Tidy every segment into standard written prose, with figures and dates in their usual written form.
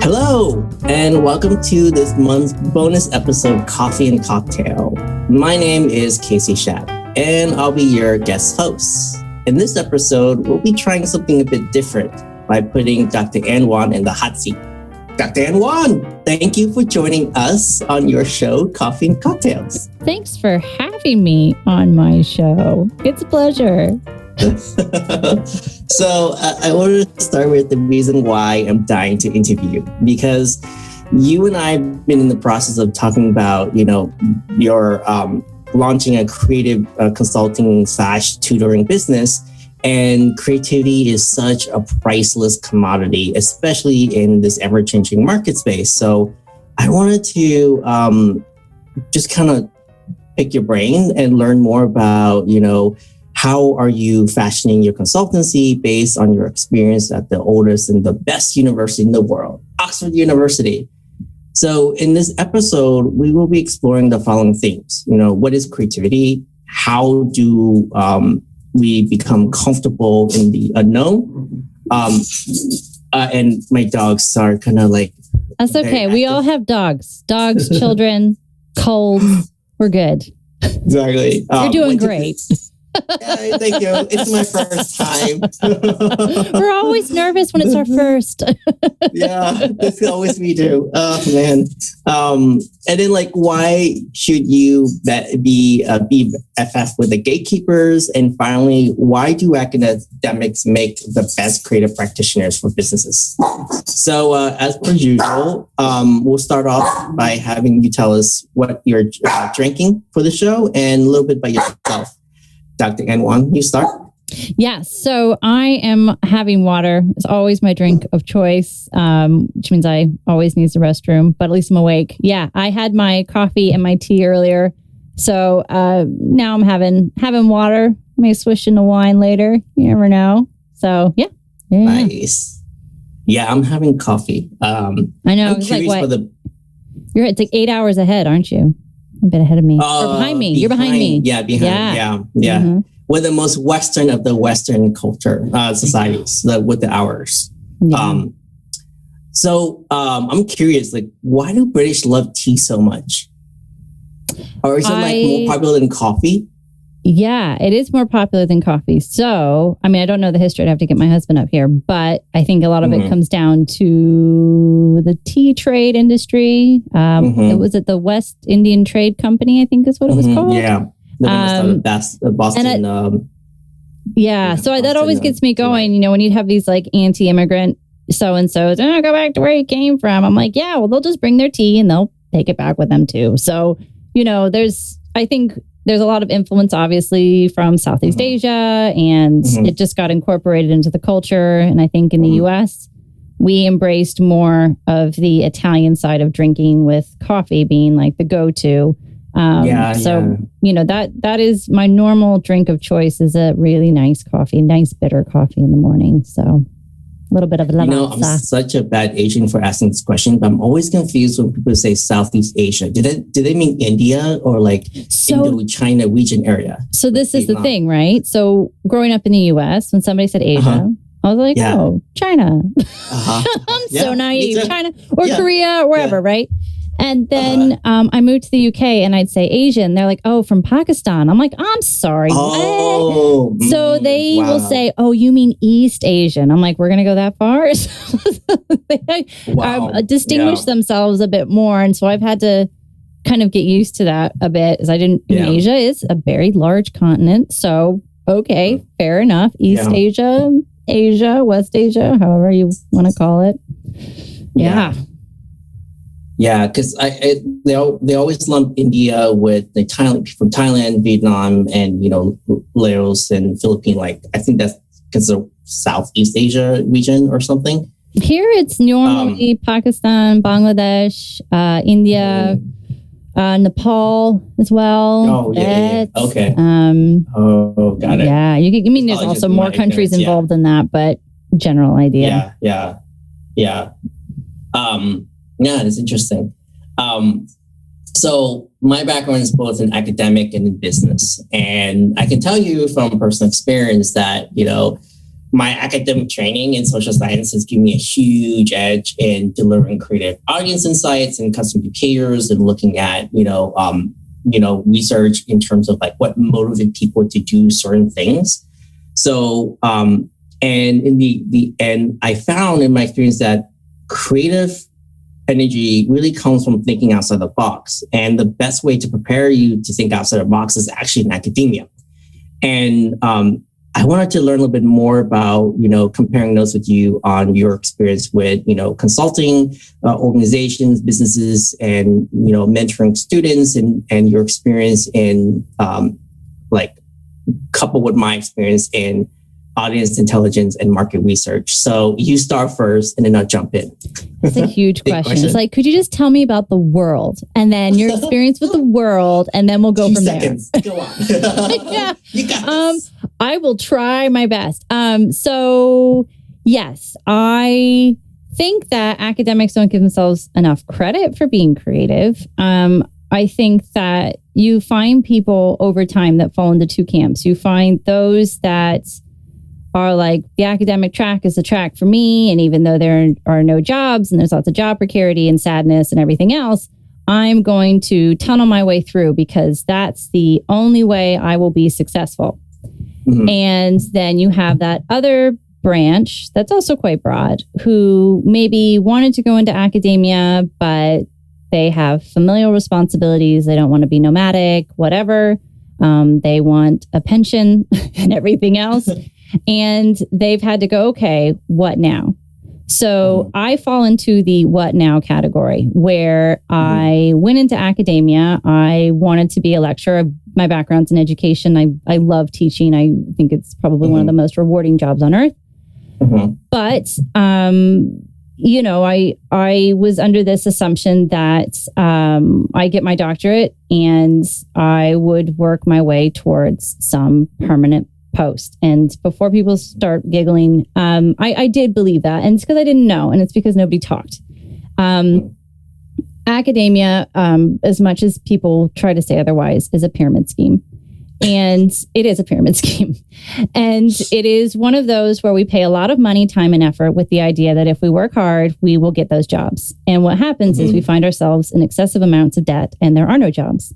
Hello, and welcome to this month's bonus episode, Coffee and Cocktail. My name is Kacey Shap, and I'll be your guest host. In this episode, we'll be trying something a bit different by putting Dr. Ann Wan in the hot seat. Dr. Ann Wan, thank you for joining us on your show, Coffee and Cocktails. Thanks for having me on my show. It's a pleasure. So I wanted to start with the reason why I'm dying to interview you, because you and I have been in the process of talking about, your launching a creative consulting / tutoring business. And creativity is such a priceless commodity, especially in this ever-changing market space. So I wanted to just kind of pick your brain and learn more about, how are you fashioning your consultancy based on your experience at the oldest and the best university in the world, Oxford University? So in this episode, we will be exploring the following themes. What is creativity? How do we become comfortable in the unknown? And my dogs are kind of like... That's okay. We all have dogs. Dogs, children, colds. We're good. Exactly. You're doing great. Yeah, thank you. It's my first time. We're always nervous when it's our first. Yeah, that's always me too. Oh man. And then why should you be BFF with the gatekeepers? And finally, why do academics make the best creative practitioners for businesses? So as per usual, we'll start off by having you tell us what you're drinking for the show and a little bit about yourself. Dr. Ann Wan, you start. Yes. So I am having water. It's always my drink of choice, which means I always need the restroom, but at least I'm awake. Yeah. I had my coffee and my tea earlier. So now I'm having water. May swish into wine later. You never know. So yeah. Nice. Yeah, I'm having coffee. I know. I'm curious what? It's like 8 hours ahead, aren't you? A bit ahead of me. Or behind me. You're behind me. Yeah, behind. Yeah. Mm-hmm. We're the most Western of the Western culture societies with the hours. Yeah. So I'm curious, why do British love tea so much? Or is it more popular than coffee? Yeah, it is more popular than coffee. So, I don't know the history. I'd have to get my husband up here, but I think a lot of it comes down to the tea trade industry. It was at the West Indian Trade Company, I think is what it was called. Yeah. Boston. So that always gets me going. When you'd have these anti-immigrant so-and-sos, go back to where you came from. I'm like, yeah, well, they'll just bring their tea and they'll take it back with them too. So, there's a lot of influence, obviously, from Southeast Asia, and it just got incorporated into the culture. And I think in the U.S., we embraced more of the Italian side of drinking, with coffee being the go-to. That is my normal drink of choice, is a really nice coffee, nice bitter coffee in the morning. So a little bit of lavazza. I'm such a bad Asian for asking this question, but I'm always confused when people say Southeast Asia. Do they mean India or Indo-China region area? So this is the thing, right? So growing up in the U.S., when somebody said Asia, I was like, oh, China. I'm so naive. China or Korea or wherever, right? And then I moved to the UK and I'd say Asian. They're like, oh, from Pakistan. I'm like, I'm sorry. So they will say, oh, you mean East Asian. I'm like, we're going to go that far? They distinguish themselves a bit more. And so I've had to kind of get used to that a bit, as Asia is a very large continent. So, okay, fair enough. East Asia, West Asia, however you want to call it. Yeah. Yeah, because they always lump India with the from Thailand, Vietnam, and Laos and Philippines. I think that's because of Southeast Asia region or something. Here it's normally Pakistan, Bangladesh, India, Nepal as well. Oh yeah. Okay. Got it. Yeah, there's also more countries involved in that, but general idea. Yeah. Yeah, it's interesting. So my background is both in academic and in business. And I can tell you from personal experience that, my academic training in social science has given me a huge edge in delivering creative audience insights and customer behaviors and looking at, research in terms of like what motivated people to do certain things. So, and in the end, I found in my experience that creative energy really comes from thinking outside the box. And the best way to prepare you to think outside the box is actually in academia. And I wanted to learn a little bit more about, comparing notes with you on your experience with, consulting organizations, businesses, and, mentoring students and your experience in coupled with my experience in audience intelligence and market research. So you start first and then I'll jump in. That's a huge question. It's like, could you just tell me about the world and then your experience with the world and then we'll go from seconds. There. Go on. Yeah. You got this. I will try my best. So yes, I think that academics don't give themselves enough credit for being creative. I think that you find people over time that fall into two camps. You find those that are like, the academic track is the track for me. And even though there are no jobs and there's lots of job precarity and sadness and everything else, I'm going to tunnel my way through because that's the only way I will be successful. Mm-hmm. And then you have that other branch that's also quite broad who maybe wanted to go into academia, but they have familial responsibilities. They don't want to be nomadic, whatever. They want a pension and everything else. And they've had to go, okay, what now? So I fall into the what now category where I went into academia. I wanted to be a lecturer. My background's in education. I love teaching. I think it's probably one of the most rewarding jobs on earth. But, I was under this assumption that I get my doctorate and I would work my way towards some permanent post. And before people start giggling, I did believe that. And it's because I didn't know. And it's because nobody talked. Academia, as much as people try to say otherwise, is a pyramid scheme. And it is a pyramid scheme. And it is one of those where we pay a lot of money, time, and effort with the idea that if we work hard, we will get those jobs. And what happens is we find ourselves in excessive amounts of debt and there are no jobs.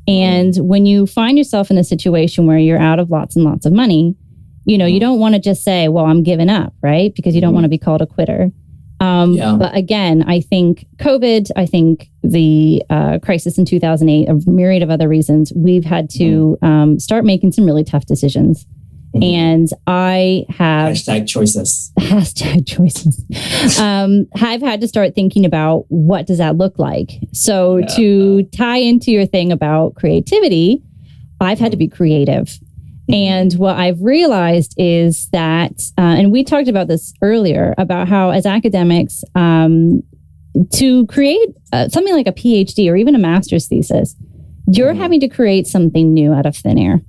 And when you find yourself in a situation where you're out of lots and lots of money, you don't want to just say, well, I'm giving up, right? Because you don't want to be called a quitter. But again, I think COVID, I think the crisis in 2008, a myriad of other reasons, we've had to start making some really tough decisions. And I have... Hashtag choices. I've had to start thinking about what does that look like? So to tie into your thing about creativity, I've had to be creative. And what I've realized is that, and we talked about this earlier, about how as academics, to create something like a PhD or even a master's thesis, you're having to create something new out of thin air.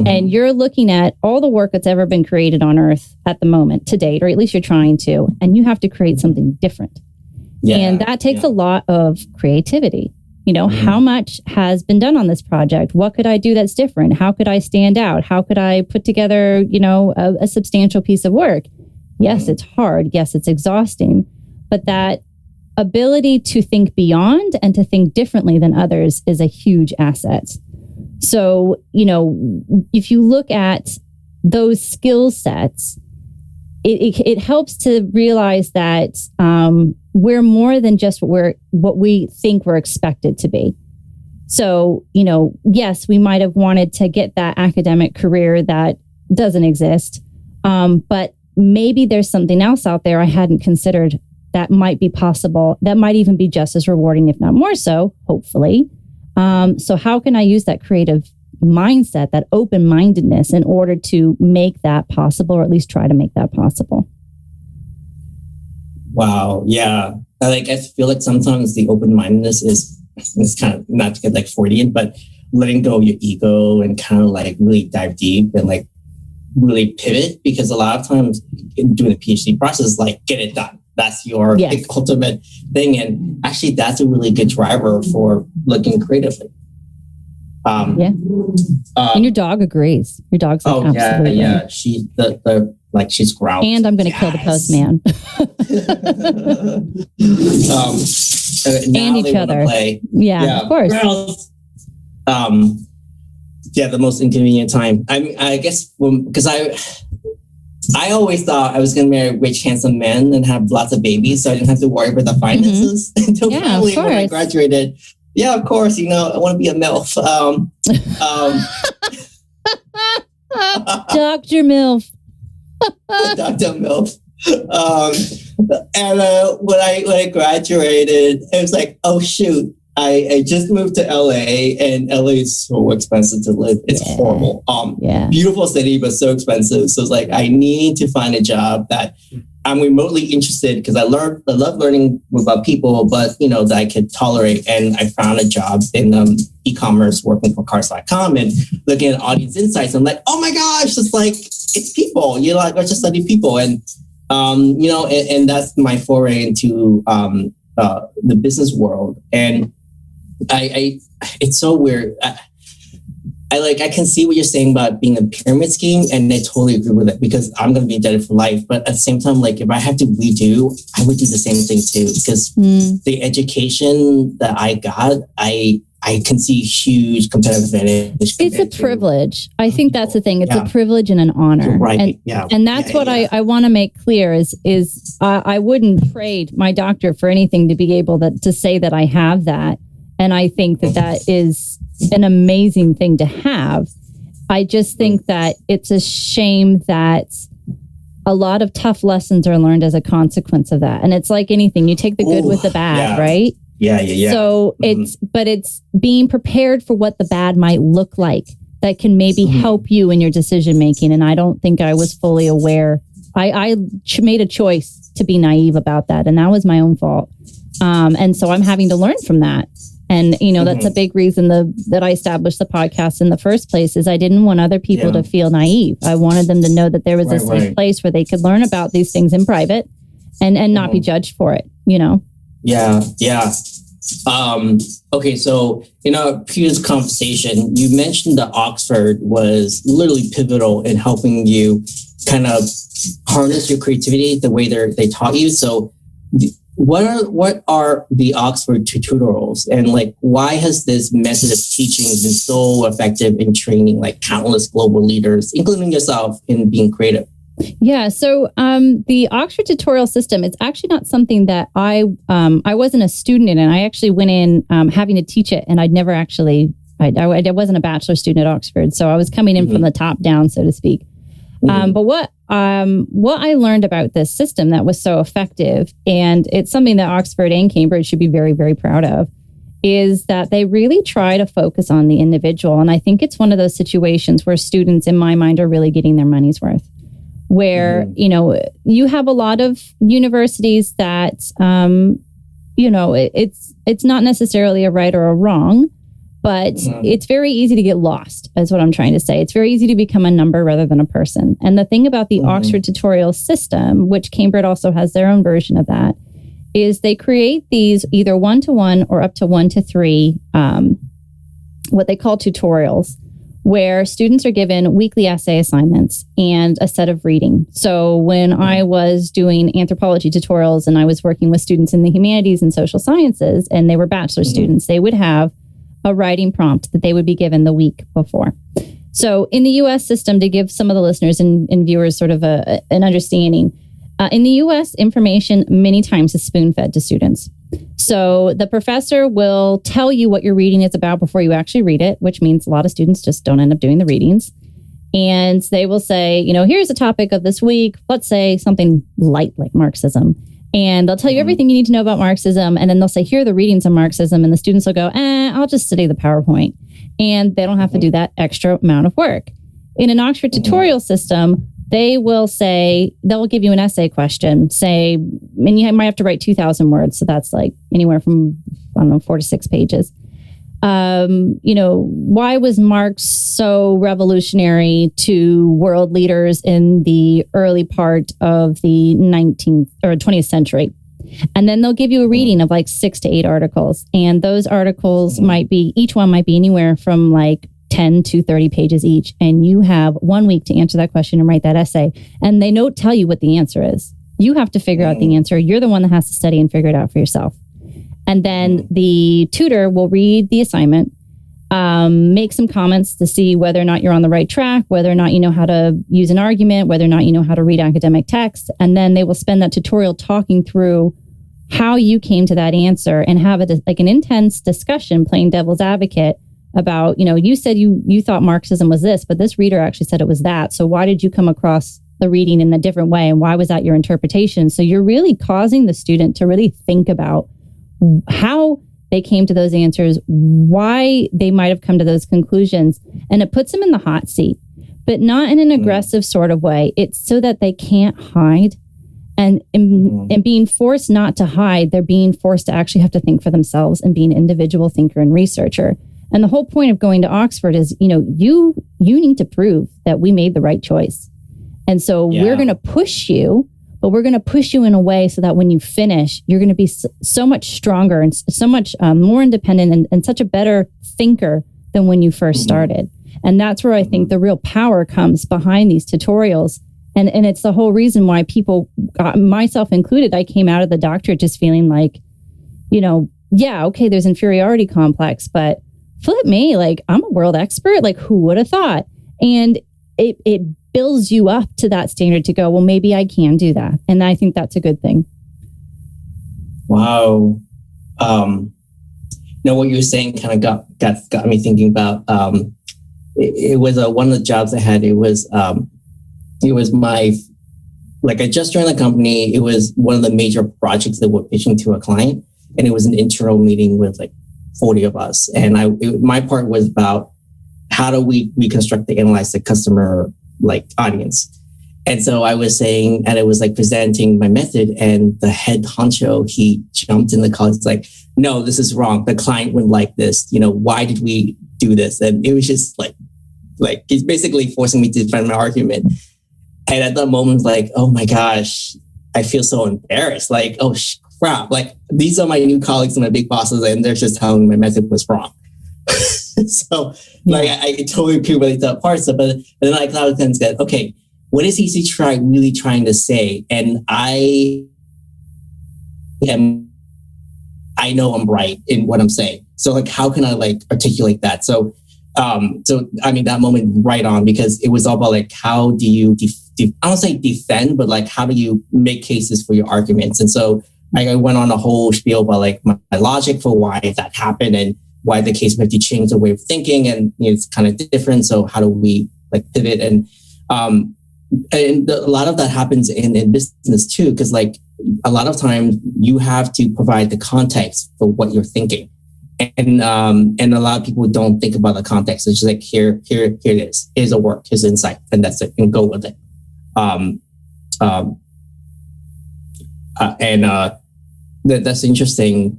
And you're looking at all the work that's ever been created on Earth at the moment to date, or at least you're trying to, and you have to create something different. And that takes a lot of creativity. How much has been done on this project? What could I do that's different? How could I stand out? How could I put together, a substantial piece of work? Yes, it's hard. Yes, it's exhausting. But that ability to think beyond and to think differently than others is a huge asset. So, if you look at those skill sets, it helps to realize that we're more than just what we think we're expected to be. So, yes, we might have wanted to get that academic career that doesn't exist, but maybe there's something else out there I hadn't considered that might be possible, that might even be just as rewarding, if not more so, hopefully. So how can I use that creative mindset, that open-mindedness in order to make that possible, or at least try to make that possible? Wow. Yeah. I feel like sometimes the open-mindedness is kind of, not to get like Freudian, but letting go of your ego and kind of like really dive deep and like really pivot, because a lot of times doing the PhD process is like, get it done. That's your ultimate thing. And actually, that's a really good driver for looking creatively. And your dog agrees. Your dog's like, absolutely. Yeah. She she's growled. And I'm going to kill the postman. And each other. Yeah, of course. The most inconvenient time. I guess because I always thought I was going to marry rich, handsome men and have lots of babies, so I didn't have to worry about the finances until finally when I graduated. Yeah, of course. I want to be a MILF. Dr. MILF. Dr. MILF. And when I graduated, it was like, oh shoot, I just moved to LA, and LA is so expensive to live. It's horrible. Beautiful city, but so expensive. So it's like, I need to find a job that I'm remotely interested, because I love learning about people, but that I could tolerate. And I found a job in e-commerce, working for cars.com and looking at audience insights. I'm like, oh my gosh, it's people. I just study people, and and that's my foray into the business world. And I it's so weird. I can see what you're saying about being a pyramid scheme, and I totally agree with it, because I'm going to be indebted for life. But at the same time, if I have to redo, I would do the same thing too, because the education that I got, I can see huge competitive advantage. It's a privilege. I think that's the thing. It's a privilege and an honor. Right. And that's what I want to make clear is I wouldn't trade my doctor for anything to be able to say that I have that. And I think that is an amazing thing to have. I just think that it's a shame that a lot of tough lessons are learned as a consequence of that. And it's like anything, you take the good with the bad, right? Yeah. So it's being prepared for what the bad might look like that can maybe help you in your decision making. And I don't think I was fully aware. I made a choice to be naive about that, and that was my own fault. And so I'm having to learn from that. And, that's a big reason that I established the podcast in the first place, is I didn't want other people to feel naive. I wanted them to know that there was a safe place where they could learn about these things in private and not be judged for it, Yeah. Okay. So in our previous conversation, you mentioned that Oxford was literally pivotal in helping you kind of harness your creativity the way they taught you. So what are the Oxford tutorials, and why has this method of teaching been so effective in training countless global leaders, including yourself, in being creative? Yeah. So the Oxford tutorial system, it's actually not something that I wasn't a student in, and I actually went in having to teach it, and I'd never actually, I wasn't a bachelor student at Oxford. So I was coming in from the top down, so to speak. But what I learned about this system that was so effective, and it's something that Oxford and Cambridge should be very, very proud of, is that they really try to focus on the individual. And I think it's one of those situations where students, in my mind, are really getting their money's worth. Where, you have a lot of universities that, it's not necessarily a right or a wrong, but it's very easy to get lost, is what I'm trying to say. It's very easy to become a number rather than a person. And the thing about the Oxford tutorial system, which Cambridge also has their own version of that, is they create these either 1-to-1 or up to 1-to-3, what they call tutorials, where students are given weekly essay assignments and a set of reading. So when I was doing anthropology tutorials and I was working with students in the humanities and social sciences, and they were bachelor students, they would have a writing prompt that they would be given the week before. So in the US system, to give some of the listeners and viewers sort of an understanding, in the US, information many times is spoon-fed to students. So the professor will tell you what your reading is about before you actually read it, which means a lot of students just don't end up doing the readings. And they will say, here's the topic of this week. Let's say something light like Marxism. And they'll tell you everything you need to know about Marxism. And then they'll say, here are the readings on Marxism. And the students will go, I'll just study the PowerPoint. And they don't have to do that extra amount of work. In an Oxford tutorial system, they will say, they'll give you an essay question, and you might have to write 2,000 words. So that's anywhere from, 4 to 6 pages. Why was Marx so revolutionary to world leaders in the early part of the 19th or 20th century? And then they'll give you a reading of like 6 to 8 articles. And those articles each one might be anywhere from like 10 to 30 pages each. And you have 1 week to answer that question and write that essay. And they don't tell you what the answer is. You have to figure out the answer. You're the one that has to study and figure it out for yourself. And then the tutor will read the assignment, make some comments to see whether or not you're on the right track, whether or not you know how to use an argument, whether or not you know how to read academic text. And then they will spend that tutorial talking through how you came to that answer and have like an intense discussion, playing devil's advocate about, you said you thought Marxism was this, but this reader actually said it was that. So why did you come across the reading in a different way? And why was that your interpretation? So you're really causing the student to really think about how they came to those answers, why they might have come to those conclusions. And it puts them in the hot seat, but not in an aggressive sort of way. It's so that they can't hide. And being forced not to hide, they're being forced to actually have to think for themselves and be an individual thinker and researcher. And the whole point of going to Oxford is, you need to prove that we made the right choice. And so we're going to push you, but we're going to push you in a way so that when you finish, you're going to be so much stronger and so much more independent and such a better thinker than when you first started. And that's where I think the real power comes behind these tutorials. And it's the whole reason why people, myself included, I came out of the doctorate just feeling like, okay, there's inferiority complex, but flip me, like I'm a world expert. Like who would have thought? And it builds you up to that standard to go, well, maybe I can do that. And I think that's a good thing. Wow. What you were saying kind of got me thinking about, it was one of the jobs I had. It was my, like I just joined the company. It was one of the major projects that we're pitching to a client. And it was an internal meeting with like 40 of us. And my part was about how do we reconstruct and analyze the customer like audience. And so I was saying, and I was like presenting my method, and the head honcho, he jumped in the call. It's like, no, this is wrong. The client wouldn't like this. Why did we do this? And it was just like he's basically forcing me to defend my argument. And at that moment, like, oh my gosh, I feel so embarrassed. Like, oh crap! Like these are my new colleagues and my big bosses, and they're just telling me my method was wrong. So like I totally can relate to that part. So, but then I kind of said, okay, what is he really trying to say? And I know I'm right in what I'm saying. So like, how can I like articulate that? So I mean, that moment right on, because it was all about like, how do you, I don't say defend, but like, how do you make cases for your arguments? And so I went on a whole spiel about like my logic for why that happened and why the case might change the way of thinking, and it's kind of different. So how do we like pivot? And a lot of that happens in business too, because like a lot of times you have to provide the context for what you're thinking, and a lot of people don't think about the context. It's just like here it is. Here's a work. Here's insight, and that's it. And go with it. That's interesting.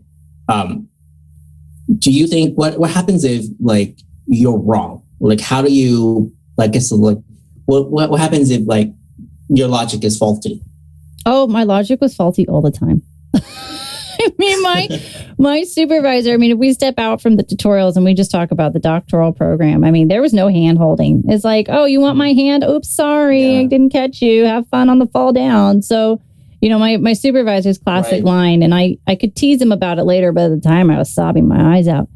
Do you think what happens if like you're wrong? Like how do you like guess like what happens if like your logic is faulty? Oh, my logic was faulty all the time. I mean, my supervisor, if we step out from the tutorials and we just talk about the doctoral program, there was no hand holding. It's like, oh, you want my hand? Oops, sorry, I didn't catch you. Have fun on the fall down. So, my supervisor's classic line, and I could tease him about it later, but at the time I was sobbing my eyes out,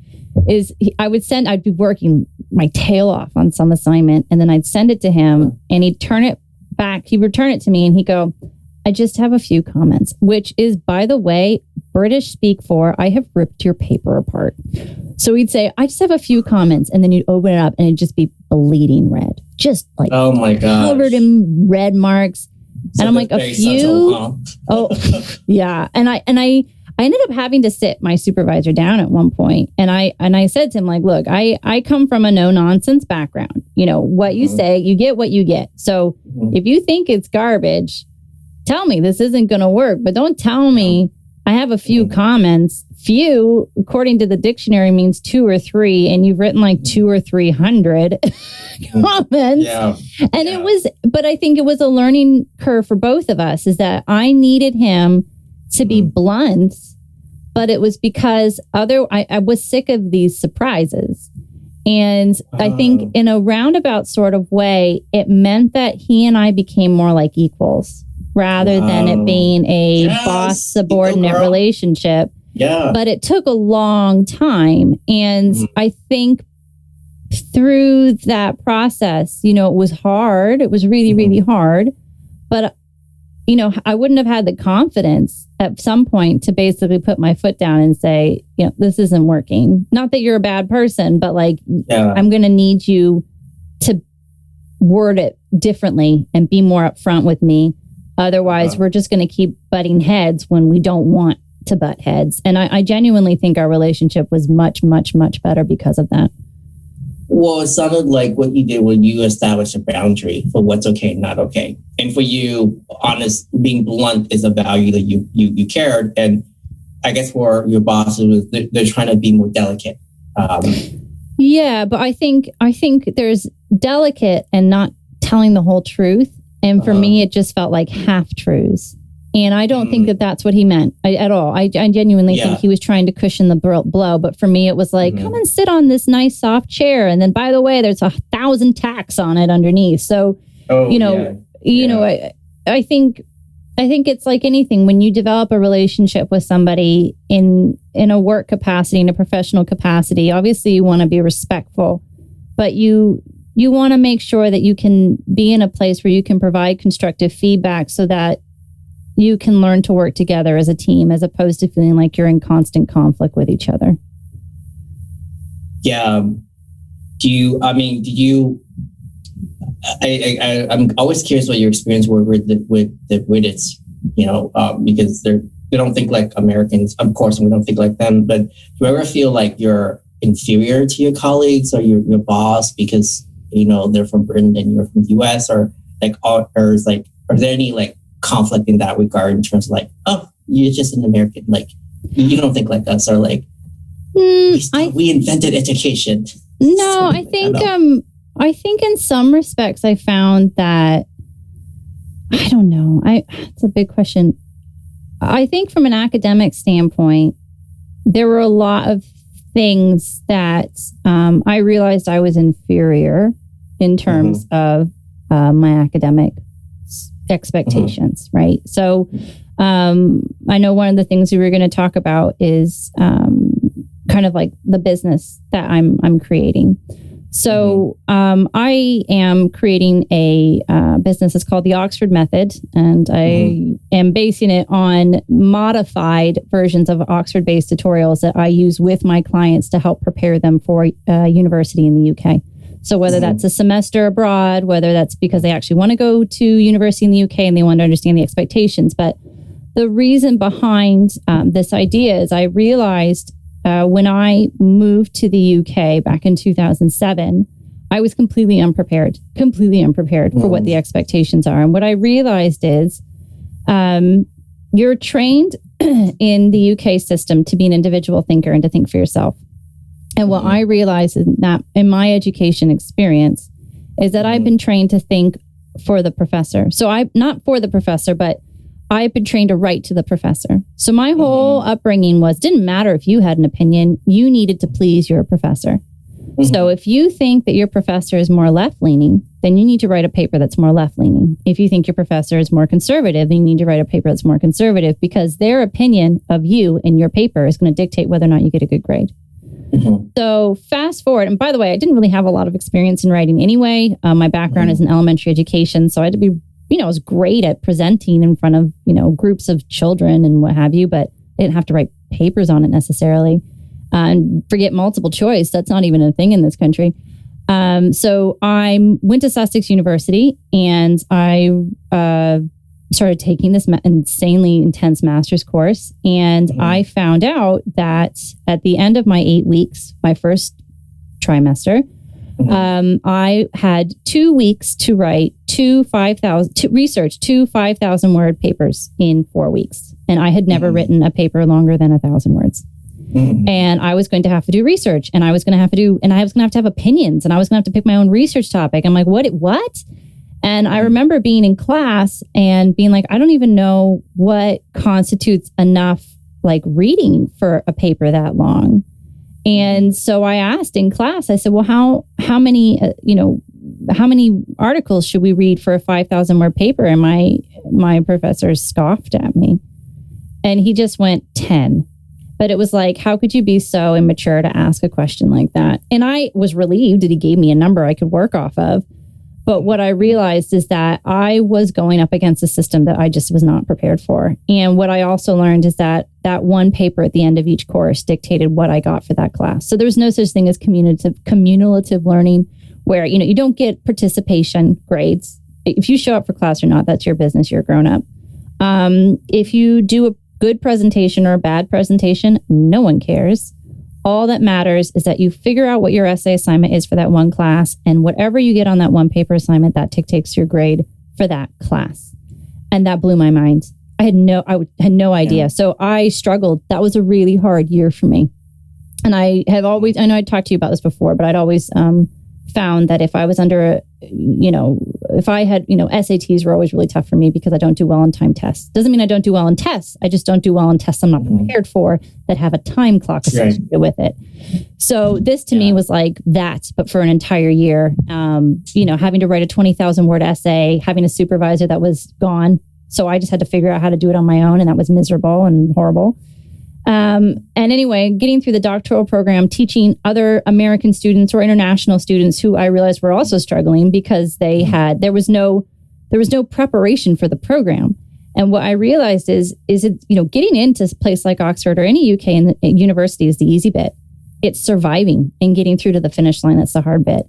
I'd be working my tail off on some assignment, and then I'd send it to him, and he'd turn it back. He'd return it to me, and he'd go, I just have a few comments, which is, by the way, British speak for, I have ripped your paper apart. So he'd say, I just have a few comments. And then you'd open it up and it'd just be bleeding red. Just like, oh my God, covered in red marks. So and I'm like, a few. Oh, yeah. And I ended up having to sit my supervisor down at one point. And I said to him, like, look, I come from a no nonsense background. What you say, you get what you get. So if you think it's garbage, tell me this isn't going to work, but don't tell me I have a few comments. Few, according to the dictionary, means 2 or 3, and you've written like 200 or 300 comments. Yeah. And it was, but I think it was a learning curve for both of us, is that I needed him to be blunt, but it was because I was sick of these surprises. And I think in a roundabout sort of way, it meant that he and I became more like equals rather than it being a boss subordinate relationship. Yeah. But it took a long time. And I think through that process, you know, it was hard. It was really, really hard. But, you know, I wouldn't have had the confidence at some point to basically put my foot down and say, you know, this isn't working. Not that you're a bad person, but like, I'm going to need you to word it differently and be more upfront with me. Otherwise, we're just going to keep butting heads when we don't want to butt heads. And I genuinely think our relationship was much, much, much better because of that. Well, it sounded like what you did when you established a boundary for what's okay and not okay. And for you, being blunt is a value that you cared. And I guess for your bosses, they're trying to be more delicate. Yeah, but I think there's delicate and not telling the whole truth. And for me, it just felt like half truths. And I don't think that that's what he meant at all. I genuinely think he was trying to cushion the blow. But for me, it was like, come and sit on this nice soft chair. And then, by the way, there's 1,000 tacks on it underneath. So, I think it's like anything. When you develop a relationship with somebody in a work capacity, in a professional capacity, obviously you want to be respectful, but you want to make sure that you can be in a place where you can provide constructive feedback so that you can learn to work together as a team, as opposed to feeling like you're in constant conflict with each other. Yeah. I'm always curious what your experience were with the Brits, because they don't think like Americans, of course, and we don't think like them, but do you ever feel like you're inferior to your colleagues or your boss because, they're from Britain and you're from the US, or are there any like conflict in that regard in terms of like, oh, you're just an American, like you don't think like us, or like we invented education? No, I think in some respects I found that, I don't know, it's a big question. I think from an academic standpoint, there were a lot of things that I realized I was inferior in terms of my academic expectations, right? So I know one of the things we were going to talk about is kind of like the business that I'm creating. So I am creating a business. It's called the Oxford Method, and I am basing it on modified versions of Oxford-based tutorials that I use with my clients to help prepare them for university in the UK. So whether that's a semester abroad, whether that's because they actually want to go to university in the UK and they want to understand the expectations. But the reason behind this idea is I realized when I moved to the UK back in 2007, I was completely unprepared for what the expectations are. And what I realized is you're trained in the UK system to be an individual thinker and to think for yourself. And what I realized is that in my education experience is that I've been trained to think for the professor. So not for the professor, but I've been trained to write to the professor. So my whole upbringing didn't matter if you had an opinion, you needed to please your professor. So if you think that your professor is more left-leaning, then you need to write a paper that's more left-leaning. If you think your professor is more conservative, then you need to write a paper that's more conservative, because their opinion of you and your paper is going to dictate whether or not you get a good grade. So fast forward, and by the way, I didn't really have a lot of experience in writing anyway. My background is in elementary education, so I had to be, I was great at presenting in front of, groups of children and what have you, but I didn't have to write papers on it necessarily. And forget multiple choice, that's not even a thing in this country. So I went to Sussex University and I started taking this insanely intense master's course. And I found out that at the end of my 8 weeks, my first trimester, I had 2 weeks to write two 5,000 word papers in 4 weeks. And I had never written a paper longer than 1,000 words. And I was going to have to do research, and I was going to have to have opinions, and I was going to have to pick my own research topic. I'm like, what? And I remember being in class and being like, I don't even know what constitutes enough like reading for a paper that long. And so I asked in class, I said, well, how many articles should we read for a 5,000 word paper? And my professor scoffed at me and he just went 10. But it was like, how could you be so immature to ask a question like that? And I was relieved that he gave me a number I could work off of. But what I realized is that I was going up against a system that I just was not prepared for. And what I also learned is that one paper at the end of each course dictated what I got for that class. So there's no such thing as cumulative learning where, you don't get participation grades. If you show up for class or not, that's your business. You're a grown up. If you do a good presentation or a bad presentation, no one cares. All that matters is that you figure out what your essay assignment is for that one class, and whatever you get on that one paper assignment, that dictates your grade for that class. And that blew my mind. I had no idea. Yeah. So I struggled. That was a really hard year for me. And I know I talked to you about this before, but I'd always found that if I was under, if I had, SATs were always really tough for me because I don't do well on time tests. Doesn't mean I don't do well on tests. I just don't do well on tests I'm not prepared for that have a time clock associated with it. So this to me was like that, but for an entire year, having to write a 20,000 word essay, having a supervisor that was gone. So I just had to figure out how to do it on my own. And that was miserable and horrible. And anyway, getting through the doctoral program, teaching other American students or international students who I realized were also struggling because there was no preparation for the program. And what I realized is it, getting into a place like Oxford or any UK university is the easy bit. It's surviving and getting through to the finish line. That's the hard bit.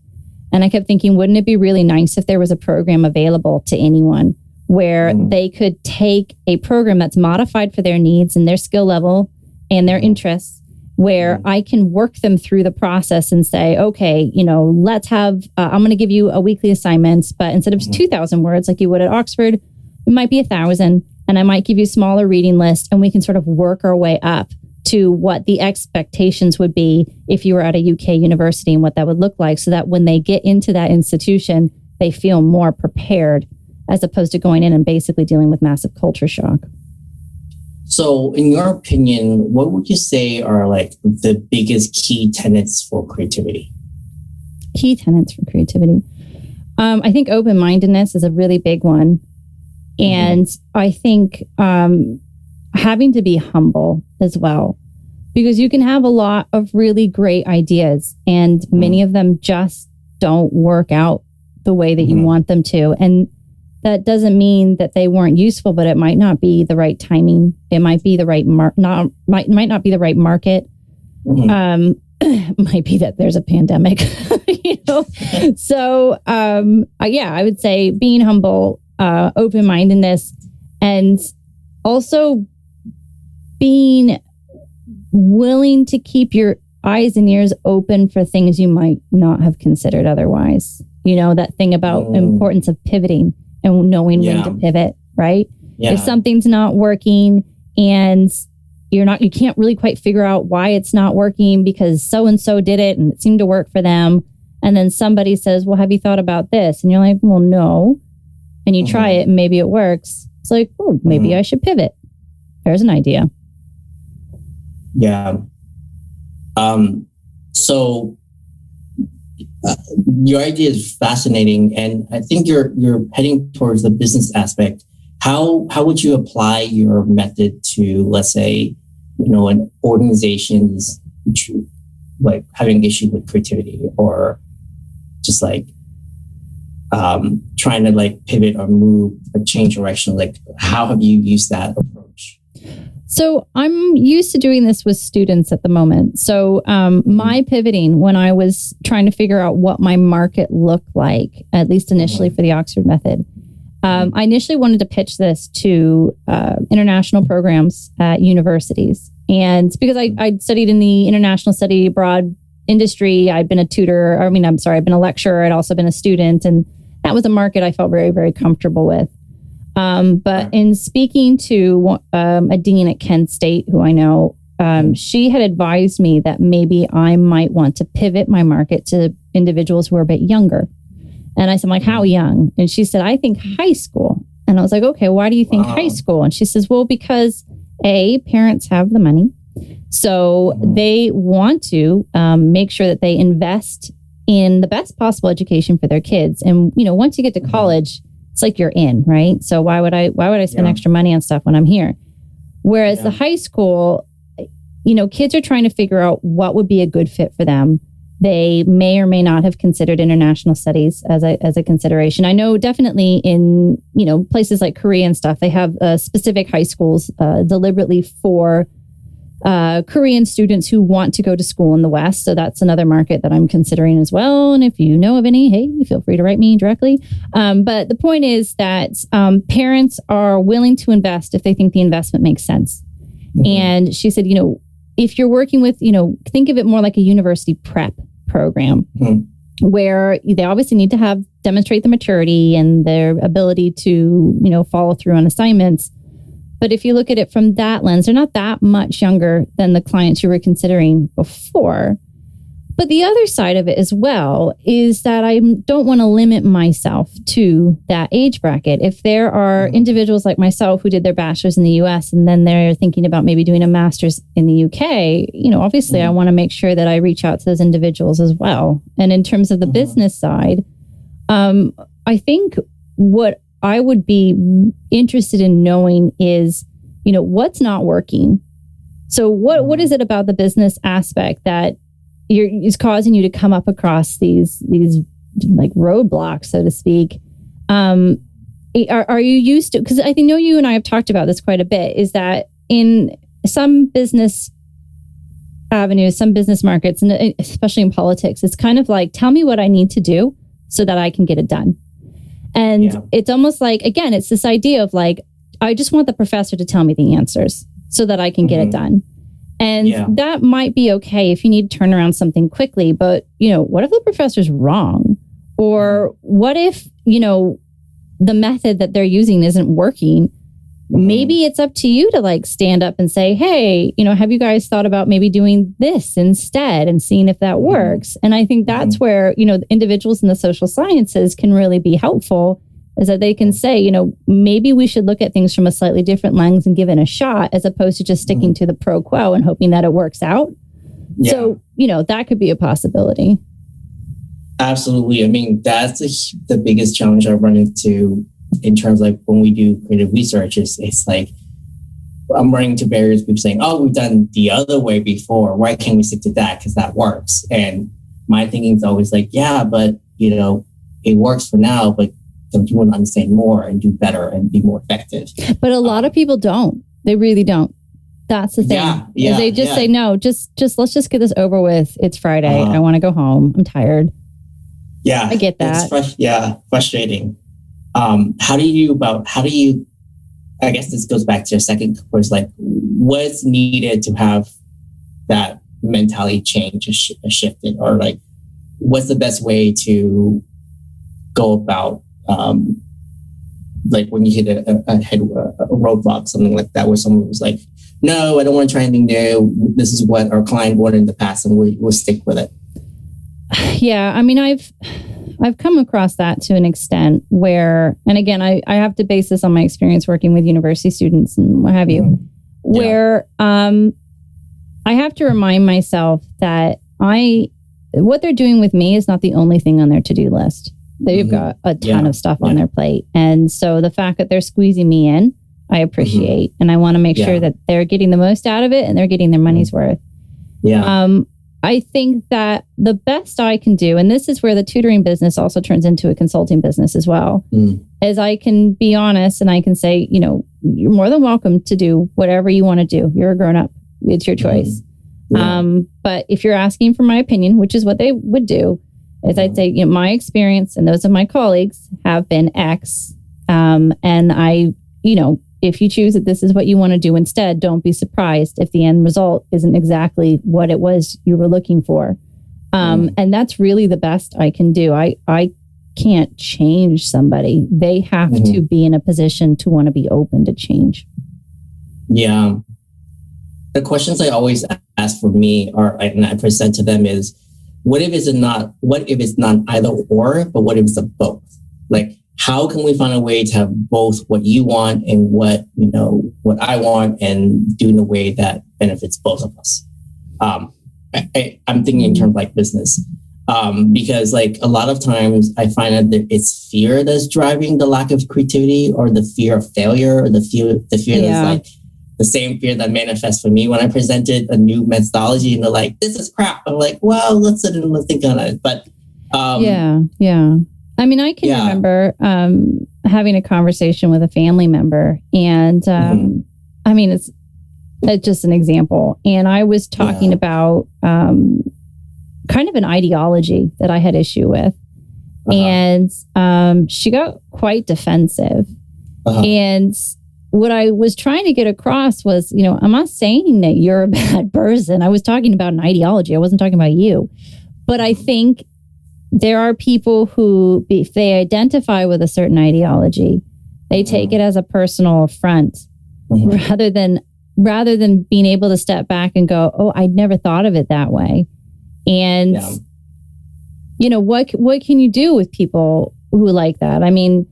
And I kept thinking, wouldn't it be really nice if there was a program available to anyone where they could take a program that's modified for their needs and their skill level and their interests, where I can work them through the process and say, okay, let's have, I'm going to give you a weekly assignment, but instead of 2,000 words like you would at Oxford, it might be 1,000. And I might give you a smaller reading list and we can sort of work our way up to what the expectations would be if you were at a UK university and what that would look like, so that when they get into that institution, they feel more prepared as opposed to going in and basically dealing with massive culture shock. So in your opinion, what would you say are like the biggest key tenets for creativity? Key tenets for creativity. I think open-mindedness is a really big one. And I think having to be humble as well, because you can have a lot of really great ideas and many of them just don't work out the way that you want them to. And that doesn't mean that they weren't useful, but it might not be the right timing. It might be the right might not be the right market. Might be that there's a pandemic, So, I would say being humble, open-mindedness, and also being willing to keep your eyes and ears open for things you might not have considered otherwise. That thing about importance of pivoting and knowing when to pivot, right? Yeah. If something's not working and you can't really quite figure out why it's not working because so-and-so did it and it seemed to work for them. And then somebody says, well, have you thought about this? And you're like, well, no. And you try it and maybe it works. It's like, oh, maybe I should pivot. There's an idea. Yeah. So your idea is fascinating, and I think you're heading towards the business aspect. How would you apply your method to, let's say, an organization's like having an issue with creativity, or just like trying to like pivot or move or change direction? Like, how have you used that approach? So I'm used to doing this with students at the moment. So my pivoting, when I was trying to figure out what my market looked like, at least initially for the Oxford method, I initially wanted to pitch this to international programs at universities. And because I'd studied in the international study abroad industry, I'd been a tutor, I'd been a lecturer, I'd also been a student. And that was a market I felt very, very comfortable with. But in speaking to a dean at Kent State, who I know, she had advised me that maybe I might want to pivot my market to individuals who are a bit younger. And I said, like, how young? And she said, I think high school. And I was like, okay, why do you think high school? And she says, well, because parents have the money. So they want to make sure that they invest in the best possible education for their kids. And, once you get to college, it's like you're in, right? So why would I spend extra money on stuff when I'm here? Whereas the high school, kids are trying to figure out what would be a good fit for them. They may or may not have considered international studies as a consideration. I know definitely in, places like Korea and stuff, they have specific high schools deliberately for Korean students who want to go to school in the West. So that's another market that I'm considering as well. And if you know of any, hey, feel free to write me directly. But the point is that parents are willing to invest if they think the investment makes sense. And she said, if you're working with, think of it more like a university prep program where they obviously need to demonstrate the maturity and their ability to, follow through on assignments. But if you look at it from that lens, they're not that much younger than the clients you were considering before. But the other side of it as well is that I don't want to limit myself to that age bracket. If there are individuals like myself who did their bachelor's in the US and then they're thinking about maybe doing a master's in the UK, obviously I want to make sure that I reach out to those individuals as well. And in terms of the business side, I think what I would be interested in knowing is, what's not working. So what is it about the business aspect that is causing you to come up across these like roadblocks, so to speak? Are you used to, because I know you and I have talked about this quite a bit, is that in some business avenues, some business markets, and especially in politics, it's kind of like, tell me what I need to do so that I can get it done. And it's almost like, again, it's this idea of like, I just want the professor to tell me the answers so that I can get it done. And that might be okay if you need to turn around something quickly. But, what if the professor's wrong? Or what if, the method that they're using isn't working? Maybe it's up to you to like stand up and say, hey, have you guys thought about maybe doing this instead and seeing if that works? And I think that's where, the individuals in the social sciences can really be helpful, is that they can say, maybe we should look at things from a slightly different lens and give it a shot, as opposed to just sticking to the pro quo and hoping that it works out. So, that could be a possibility. Absolutely. I mean, that's the biggest challenge I run into in terms of like when we do creative research. It's like I'm running into barriers. People saying, "Oh, we've done the other way before. Why can't we stick to that? Because that works." And my thinking is always like, "Yeah, but it works for now. But don't you want to understand more and do better and be more effective?" But a lot of people don't. They really don't. That's the thing. They just say, "No, just let's just get this over with. It's Friday. I want to go home. I'm tired." Yeah, I get that. It's frustrating. How do you, I guess this goes back to your second course, like what's needed to have that mentality change shifted, or like what's the best way to go about, like when you hit a roadblock, something like that, where someone was like, no, I don't want to try anything new. This is what our client wanted in the past and we'll stick with it. Yeah, I mean, I've come across that to an extent where, and again, I have to base this on my experience working with university students and what have you, where I have to remind myself that what they're doing with me is not the only thing on their to-do list. They've got a ton of stuff on their plate. And so the fact that they're squeezing me in, I appreciate. And I want to make sure that they're getting the most out of it and they're getting their money's worth. I think that the best I can do, and this is where the tutoring business also turns into a consulting business as well, is I can be honest and I can say, you're more than welcome to do whatever you want to do. You're a grown up. It's your choice. But if you're asking for my opinion, which is what they would do, is I'd say, my experience and those of my colleagues have been X. And if you choose that this is what you want to do instead, don't be surprised if the end result isn't exactly what it was you were looking for. And that's really the best I can do. I can't change somebody. They have to be in a position to want to be open to change. Yeah. The questions I always ask for me and I present to them is, what if it's not either or, but what if it's a both? Like, how can we find a way to have both what you want and what I want, and do in a way that benefits both of us? I'm thinking in terms like business, because like a lot of times I find that it's fear that's driving the lack of creativity, or the fear of failure, or the fear that's like the same fear that manifests for me when I presented a new methodology and they're like, this is crap. I'm like, well, let's sit and let's think on it. But yeah. I mean, I can remember having a conversation with a family member, and I mean, it's just an example. And I was talking about kind of an ideology that I had issue with, and she got quite defensive. And what I was trying to get across was, I'm not saying that you're a bad person. I was talking about an ideology. I wasn't talking about you. But I think there are people who, if they identify with a certain ideology, they take it as a personal affront, rather than being able to step back and go, oh, I'd never thought of it that way. And, what can you do with people who like that? I mean,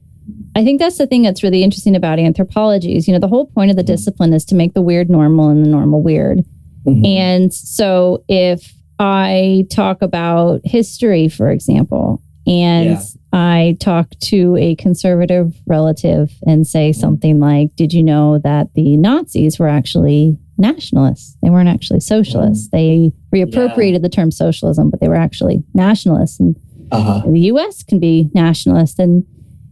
I think that's the thing that's really interesting about anthropology is, the whole point of the discipline is to make the weird normal and the normal weird. And so if I talk about history, for example, and I talk to a conservative relative and say something like, did you know that the Nazis were actually nationalists? They weren't actually socialists. They reappropriated the term socialism, but they were actually nationalists. And the US can be nationalist. And,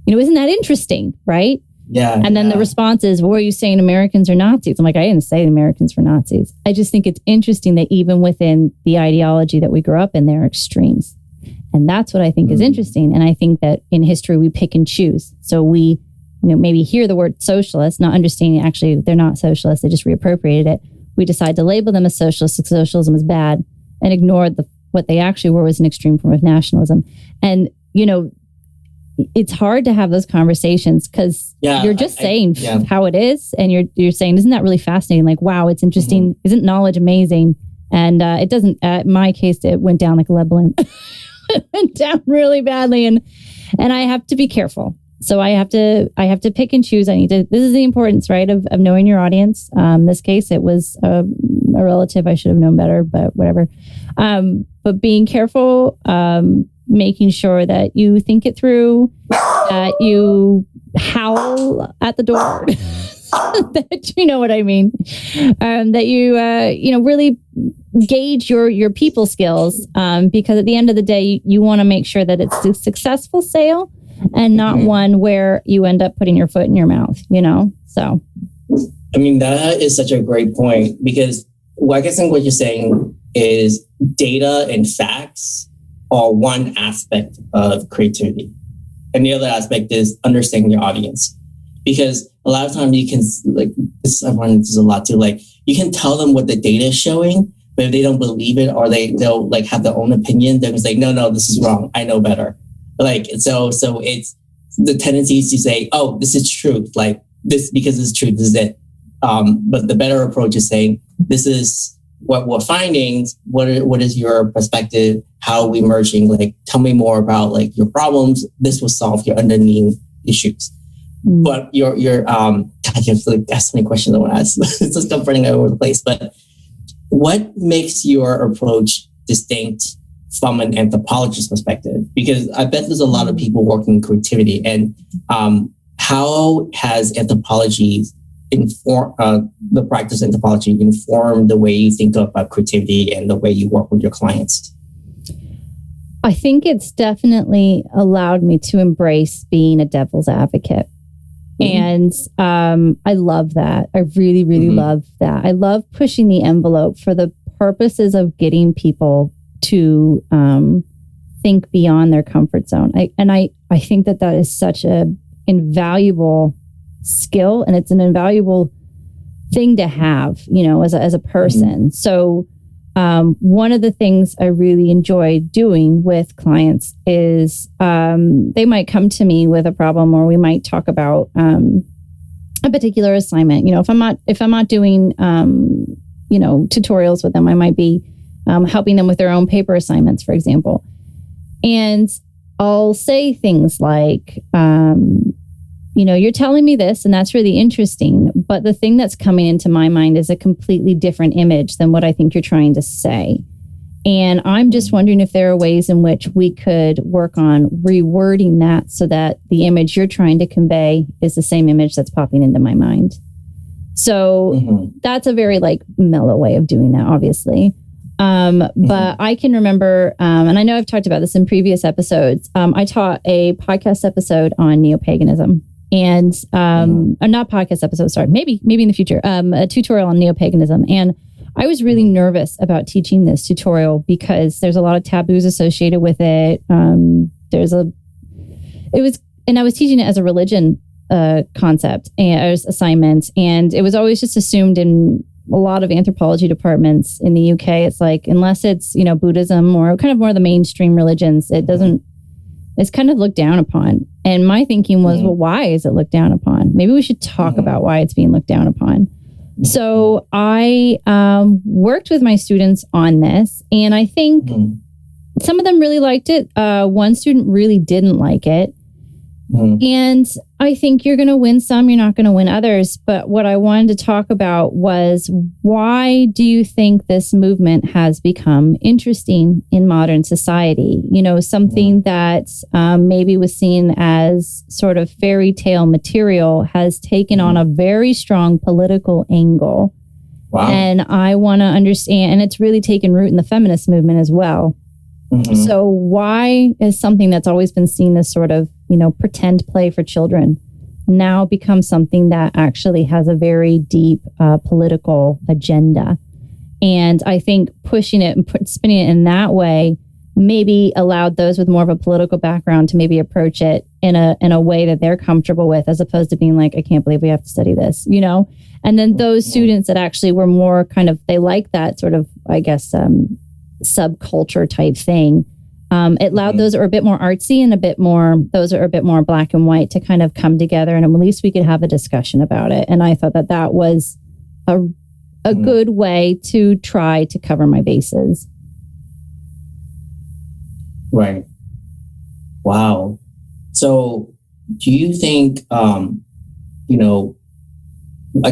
isn't that interesting, right? Yeah. And then the response is, well, are you saying Americans are Nazis? I'm like, I didn't say Americans were Nazis. I just think it's interesting that even within the ideology that we grew up in, there are extremes. And that's what I think is interesting. And I think that in history, we pick and choose. So we, maybe hear the word socialist, not understanding actually they're not socialists. They just reappropriated it. We decide to label them as socialists because socialism is bad, and ignored what they actually were was an extreme form of nationalism. And, it's hard to have those conversations because you're just saying how it is. And you're saying, isn't that really fascinating? Like, wow, it's interesting. Isn't knowledge amazing? And it doesn't, in my case, it went down like a lead balloon. It went down really badly. And I have to be careful. So I have to pick and choose. This is the importance, right, of knowing your audience. In this case, it was a relative. I should have known better, but whatever. But being careful, making sure that you think it through, that you howl at the door, that you know what I mean, that you really gauge your people skills, because at the end of the day, you want to make sure that it's a successful sale and not one where you end up putting your foot in your mouth, So, I mean, that is such a great point, because I guess what you're saying is data and facts are one aspect of creativity. And the other aspect is understanding your audience. Because a lot of times you can, I've run this a lot too, you can tell them what the data is showing, but if they don't believe it, or they'll have their own opinion, they're just like, no, this is wrong. I know better. So it's the tendency is to say, oh, this is truth. This, because it's truth, this is it. But the better approach is saying, this is what we're finding. What is your perspective? How are we merging? Tell me more about your problems. This will solve your underlying issues. But God, that's so many questions I want to ask. It's just running all over the place. But what makes your approach distinct from an anthropologist's perspective? Because I bet there's a lot of people working in creativity. And how has anthropology the practice of anthropology inform the way you think about creativity and the way you work with your clients? I think it's definitely allowed me to embrace being a devil's advocate. And I love that. I really, really love that. I love pushing the envelope for the purposes of getting people to think beyond their comfort zone. I think that is such an invaluable skill, and it's an invaluable thing to have, as a person. So one of the things I really enjoy doing with clients is they might come to me with a problem, or we might talk about a particular assignment. If I'm not doing tutorials with them, I might be helping them with their own paper assignments, for example. And I'll say things like, you're telling me this and that's really interesting, but the thing that's coming into my mind is a completely different image than what I think you're trying to say. And I'm just wondering if there are ways in which we could work on rewording that so that the image you're trying to convey is the same image that's popping into my mind. So that's a very mellow way of doing that, obviously. But I can remember, and I know I've talked about this in previous episodes. I taught a podcast episode on neo-paganism and, not podcast episode, sorry, maybe in the future, a tutorial on neo-paganism. And I was really nervous about teaching this tutorial because there's a lot of taboos associated with it. And I was teaching it as a religion concept and as assignment. And it was always just assumed in a lot of anthropology departments in the UK. It's unless it's, Buddhism or kind of more of the mainstream religions, it's kind of looked down upon. And my thinking was, well, why is it looked down upon? Maybe we should talk about why it's being looked down upon. So I worked with my students on this, and I think some of them really liked it. One student really didn't like it. And I think you're going to win some, you're not going to win others. But what I wanted to talk about was, why do you think this movement has become interesting in modern society? Something that maybe was seen as sort of fairy tale material has taken on a very strong political angle. Wow. And I want to understand, and it's really taken root in the feminist movement as well. So why is something that's always been seen as sort of, pretend play for children now become something that actually has a very deep political agenda? And I think pushing it and spinning it in that way maybe allowed those with more of a political background to maybe approach it in a way that they're comfortable with, as opposed to being like, I can't believe we have to study this, And then those students that actually were more kind of, they like that sort of, I guess, subculture type thing. It allowed those that were a bit more artsy and those that are a bit more black and white to kind of come together, and at least we could have a discussion about it. And I thought that was a good way to try to cover my bases. Right. Wow. So do you think, I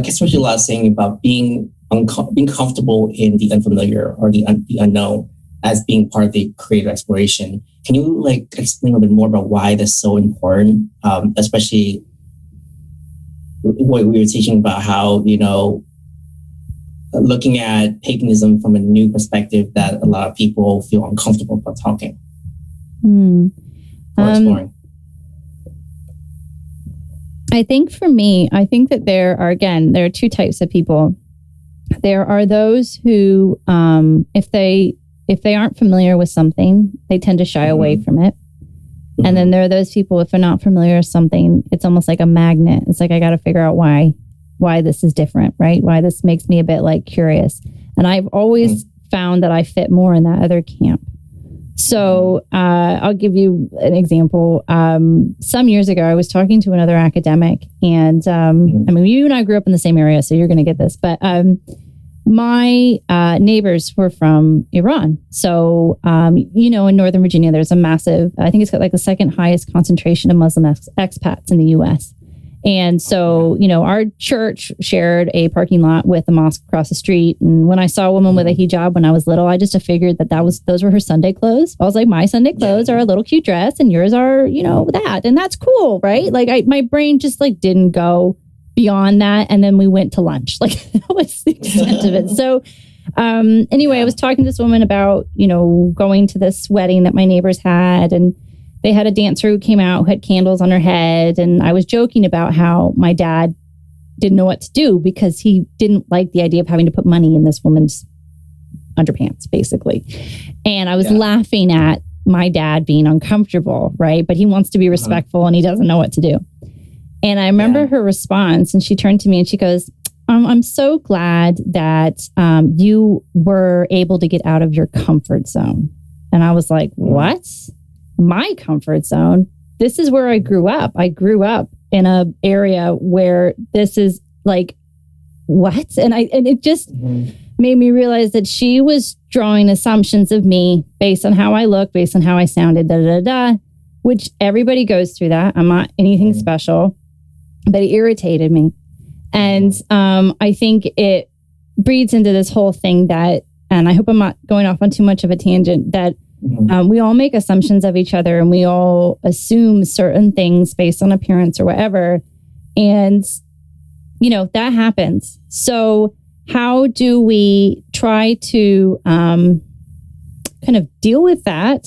guess what you're last saying about being comfortable in the unfamiliar or the unknown as being part of the creative exploration. Can you explain a little bit more about why that's so important? Especially what we were teaching about how, looking at paganism from a new perspective that a lot of people feel uncomfortable about talking or exploring. I think for me, that there are two types of people. There are those who, if they aren't familiar with something, they tend to shy away from it. And then there are those people, if they're not familiar with something, it's almost like a magnet. It's like, I got to figure out why this is different, right? Why this makes me a bit curious. And I've always found that I fit more in that other camp. So I'll give you an example. Some years ago, I was talking to another academic, and you and I grew up in the same area, so you're going to get this. But my neighbors were from Iran. So, in Northern Virginia, there's a massive, I think it's got the second highest concentration of Muslim expats in the U.S. And so, our church shared a parking lot with a mosque across the street. And when I saw a woman with a hijab when I was little, I just figured those were her Sunday clothes. I was like, my Sunday clothes are a little cute dress and yours are, that. And that's cool, right? My brain just didn't go beyond that. And then we went to lunch. That was the extent of it. So anyway, I was talking to this woman about, going to this wedding that my neighbors had, and they had a dancer who came out who had candles on her head. And I was joking about how my dad didn't know what to do because he didn't like the idea of having to put money in this woman's underpants, basically. And I was laughing at my dad being uncomfortable, right? But he wants to be respectful and he doesn't know what to do. And I remember her response, and she turned to me and she goes, I'm so glad that you were able to get out of your comfort zone. And I was like, what? My comfort zone? This is where I grew up. I grew up in a area where this is what? And it just made me realize that she was drawing assumptions of me based on how I look, based on how I sounded, which everybody goes through that. I'm not anything special, but it irritated me. And I think it breeds into this whole thing that, and I hope I'm not going off on too much of a tangent, that we all make assumptions of each other and we all assume certain things based on appearance or whatever. And, that happens. So how do we try to kind of deal with that?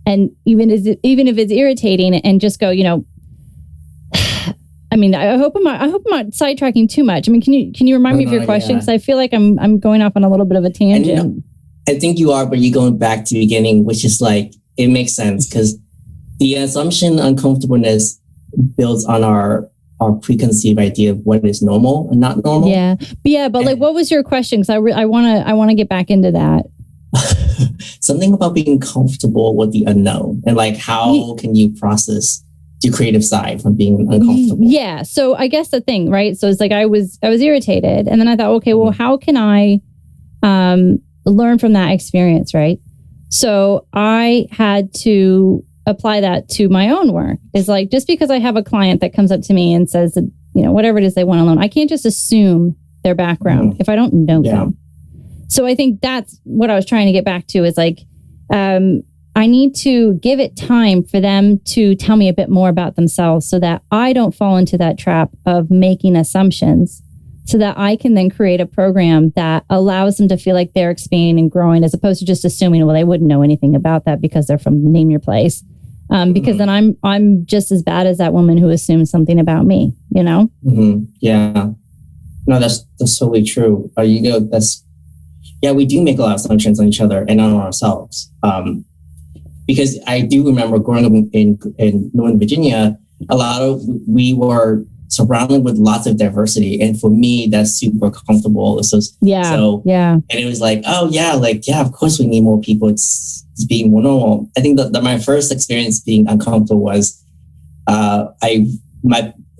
And even if it's irritating, and just go, I mean, I hope I'm not sidetracking too much. I mean, can you remind me of your question? Because I feel like I'm going off on a little bit of a tangent. I think you are, but you're going back to the beginning, which is like, it makes sense because the assumption uncomfortableness builds on our preconceived idea of what is normal and not normal. But like, what was your question? Because I want to get back into that. Something about being comfortable with the unknown, and like, how can you process the creative side from being uncomfortable? Yeah. So I guess the thing, right? So it's like I was irritated, and then I thought, okay, well, how can I learn from that experience, right? So I had to apply that to my own work. It's like, just because I have a client that comes up to me and says that, whatever it is they want to learn, I can't just assume their background if I don't know them. So I think that's what I was trying to get back to, is like, I need to give it time for them to tell me a bit more about themselves so that I don't fall into that trap of making assumptions, so that I can then create a program that allows them to feel like they're expanding and growing, as opposed to just assuming, well, they wouldn't know anything about that because they're from name your place. Because then I'm just as bad as that woman who assumes something about me, Yeah. No, that's totally true. We do make a lot of assumptions on each other and on ourselves. Because I do remember growing up in Northern Virginia, we were surrounded with lots of diversity. And for me, that's super comfortable. And it was like, of course we need more people. It's being more normal. I think that my first experience being uncomfortable was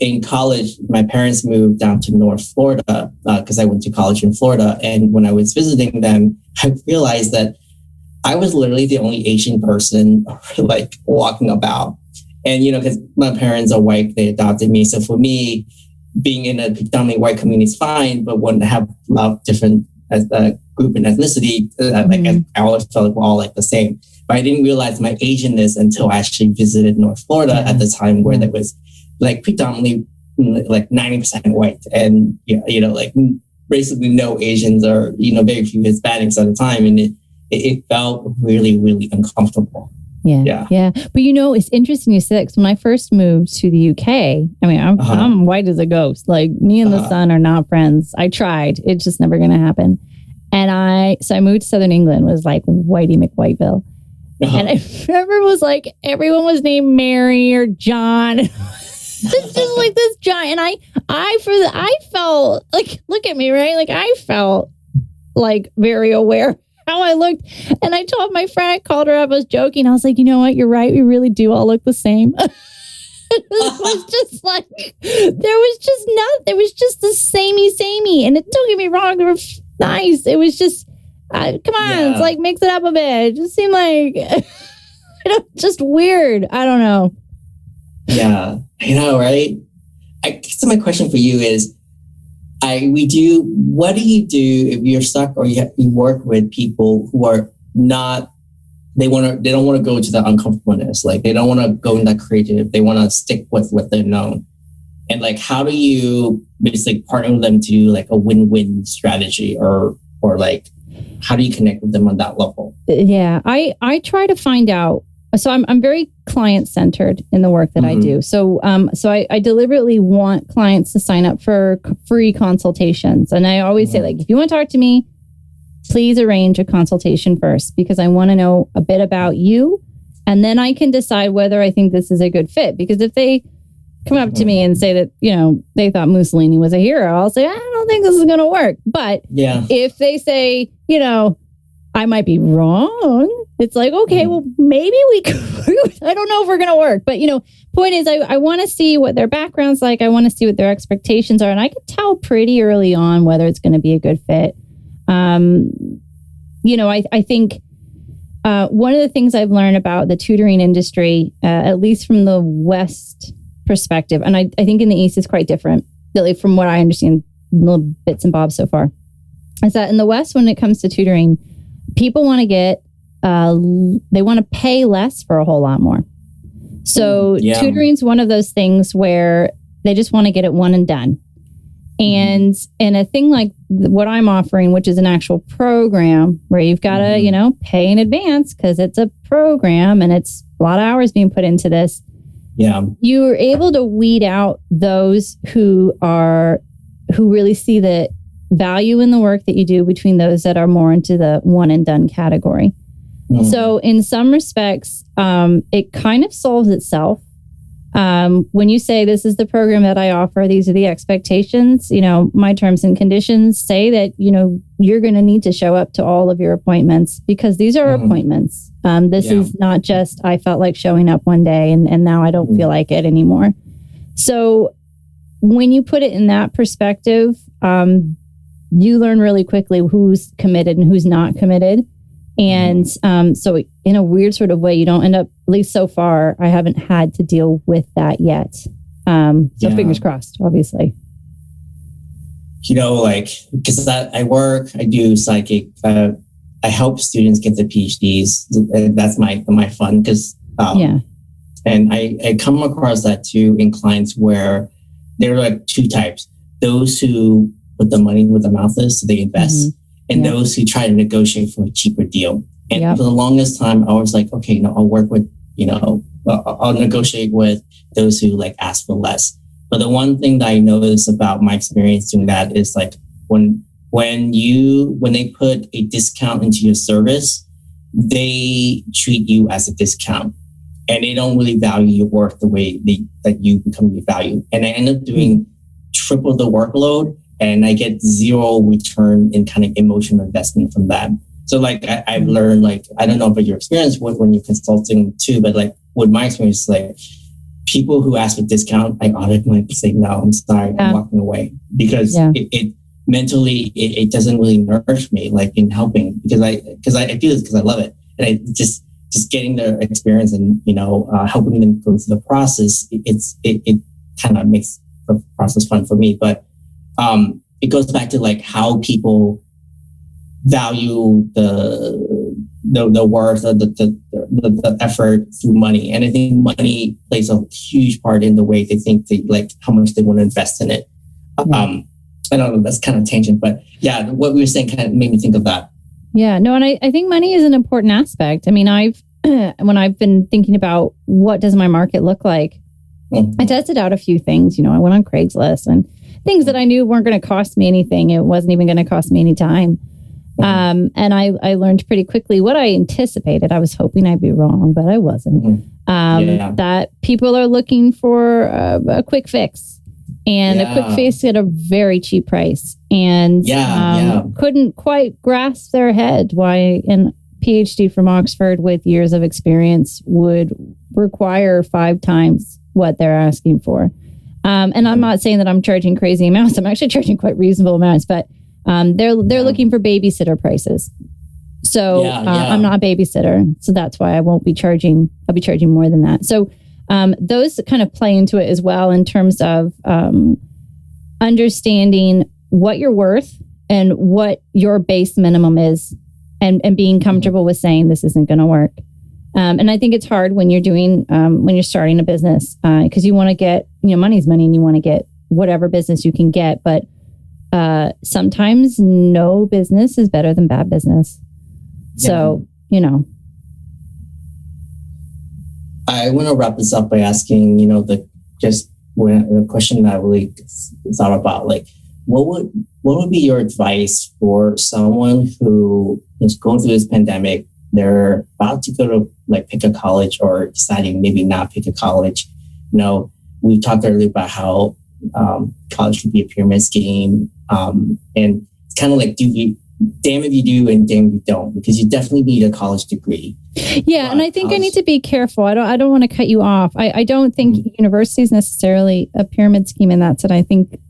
in college, my parents moved down to North Florida because I went to college in Florida. And when I was visiting them, I realized that I was literally the only Asian person like walking about. And, because my parents are white, they adopted me. So for me, being in a predominantly white community is fine, but when I have a lot of different group and ethnicity, I always felt like we're all like the same. But I didn't realize my Asianness until I actually visited North Florida at the time, where there was like predominantly like 90% white, and like basically no Asians, or very few Hispanics at the time, and it felt really, really uncomfortable. Yeah. But it's interesting you said, because when I first moved to the UK, I mean, I'm white as a ghost. Like, me and the sun are not friends. I tried. It's just never going to happen. And I moved to Southern England, was like Whitey McWhiteville. And I remember it was like, everyone was named Mary or John. It's just like this giant. And I felt like, look at me, right? Like, I felt like very aware how I looked. And I told my friend, I called her up, I was joking. I was like, you know what? You're right. We really do all look the same. It was just like, there was just the samey. And don't get me wrong, they were nice. It was just, come on, it's like, mix it up a bit. It just seemed like, just weird. I don't know. Yeah, I know, right? I guess my question for you is, what do you do if you're stuck, or you work with people who are not, they don't want to go to the uncomfortableness, like they don't want to go in that creative, they want to stick with what they're known. And like, how do you basically partner with them to do like a win-win strategy, or like, how do you connect with them on that level? Yeah, I try to find out. So I'm very client-centered in the work that I do. So I deliberately want clients to sign up for free consultations. And I always say, like, if you want to talk to me, please arrange a consultation first, because I want to know a bit about you. And then I can decide whether I think this is a good fit. Because if they come up to me and say that, they thought Mussolini was a hero, I'll say, I don't think this is going to work. But if they say, I might be wrong, it's like, okay, well, maybe we could. I don't know if we're going to work. But, point is, I want to see what their background's like. I want to see what their expectations are. And I can tell pretty early on whether it's going to be a good fit. I think one of the things I've learned about the tutoring industry, at least from the West perspective, and I think in the East is quite different, from what I understand, little bits and bobs so far, is that in the West, when it comes to tutoring, people want to get, they want to pay less for a whole lot more. So tutoring is one of those things where they just want to get it one and done. And a thing like what I'm offering, which is an actual program where you've got to, pay in advance because it's a program and it's a lot of hours being put into this. Yeah. You're able to weed out those who really see the value in the work that you do between those that are more into the one and done category. So in some respects, it kind of solves itself. When you say this is the program that I offer, these are the expectations, my terms and conditions say that, you're going to need to show up to all of your appointments because these are appointments. This is not just, I felt like showing up one day and now I don't feel like it anymore. So when you put it in that perspective, you learn really quickly who's committed and who's not committed. And so in a weird sort of way, you don't end up, at least so far, I haven't had to deal with that yet. So fingers crossed, obviously. Because I do psychic, I help students get their PhDs. That's my fun because, and I come across that too in clients where there are like two types. Those who put the money where the mouth is, so they invest. And those who try to negotiate for a cheaper deal. And for the longest time, I was like, okay, I'll work with, I'll negotiate with those who ask for less. But the one thing that I noticed about my experience doing that is when they put a discount into your service, they treat you as a discount and they don't really value your work the way that you become your value. And I end up doing triple the workload. And I get zero return in kind of emotional investment from that. So I've learned, I don't know about your experience when you're consulting too, but with my experience, people who ask for discount, I automatically say, no, I'm sorry, I'm walking away because it mentally, it doesn't really nourish me in helping because I do this because I love it. And I just getting their experience and, helping them go through the process, it kind of makes the process fun for me. But it goes back to how people value the worth of the effort through money. And I think money plays a huge part in the way they think how much they want to invest in it. I don't know, that's kind of tangent, but what we were saying kind of made me think of that. Yeah, no, and I think money is an important aspect. I mean, when I've been thinking about what does my market look like, I tested out a few things. I went on Craigslist and things that I knew weren't going to cost me anything. It wasn't even going to cost me any time. And I learned pretty quickly what I anticipated. I was hoping I'd be wrong, but I wasn't. That people are looking for a quick fix and a quick fix at a very cheap price. And couldn't quite grasp their head why a PhD from Oxford with years of experience would require 5 times what they're asking for. And I'm not saying that I'm charging crazy amounts. I'm actually charging quite reasonable amounts, but they're looking for babysitter prices. So I'm not a babysitter. So that's why I won't be charging. I'll be charging more than that. So those kind of play into it as well in terms of understanding what you're worth and what your base minimum is and being comfortable with saying this isn't going to work. And I think it's hard when you're starting a business because you want to get, money's money and you want to get whatever business you can get. But sometimes no business is better than bad business. So, I want to wrap this up by asking, the question that I really thought about, what would be your advice for someone who is going through this pandemic? They're about to go to pick a college or deciding maybe not pick a college. We talked earlier about how college could be a pyramid scheme. And it's kind of damn if you do and damn if you don't, because you definitely need a college degree. Yeah. And I think I need to be careful. I don't want to cut you off. I don't think university is necessarily a pyramid scheme in that sense. I think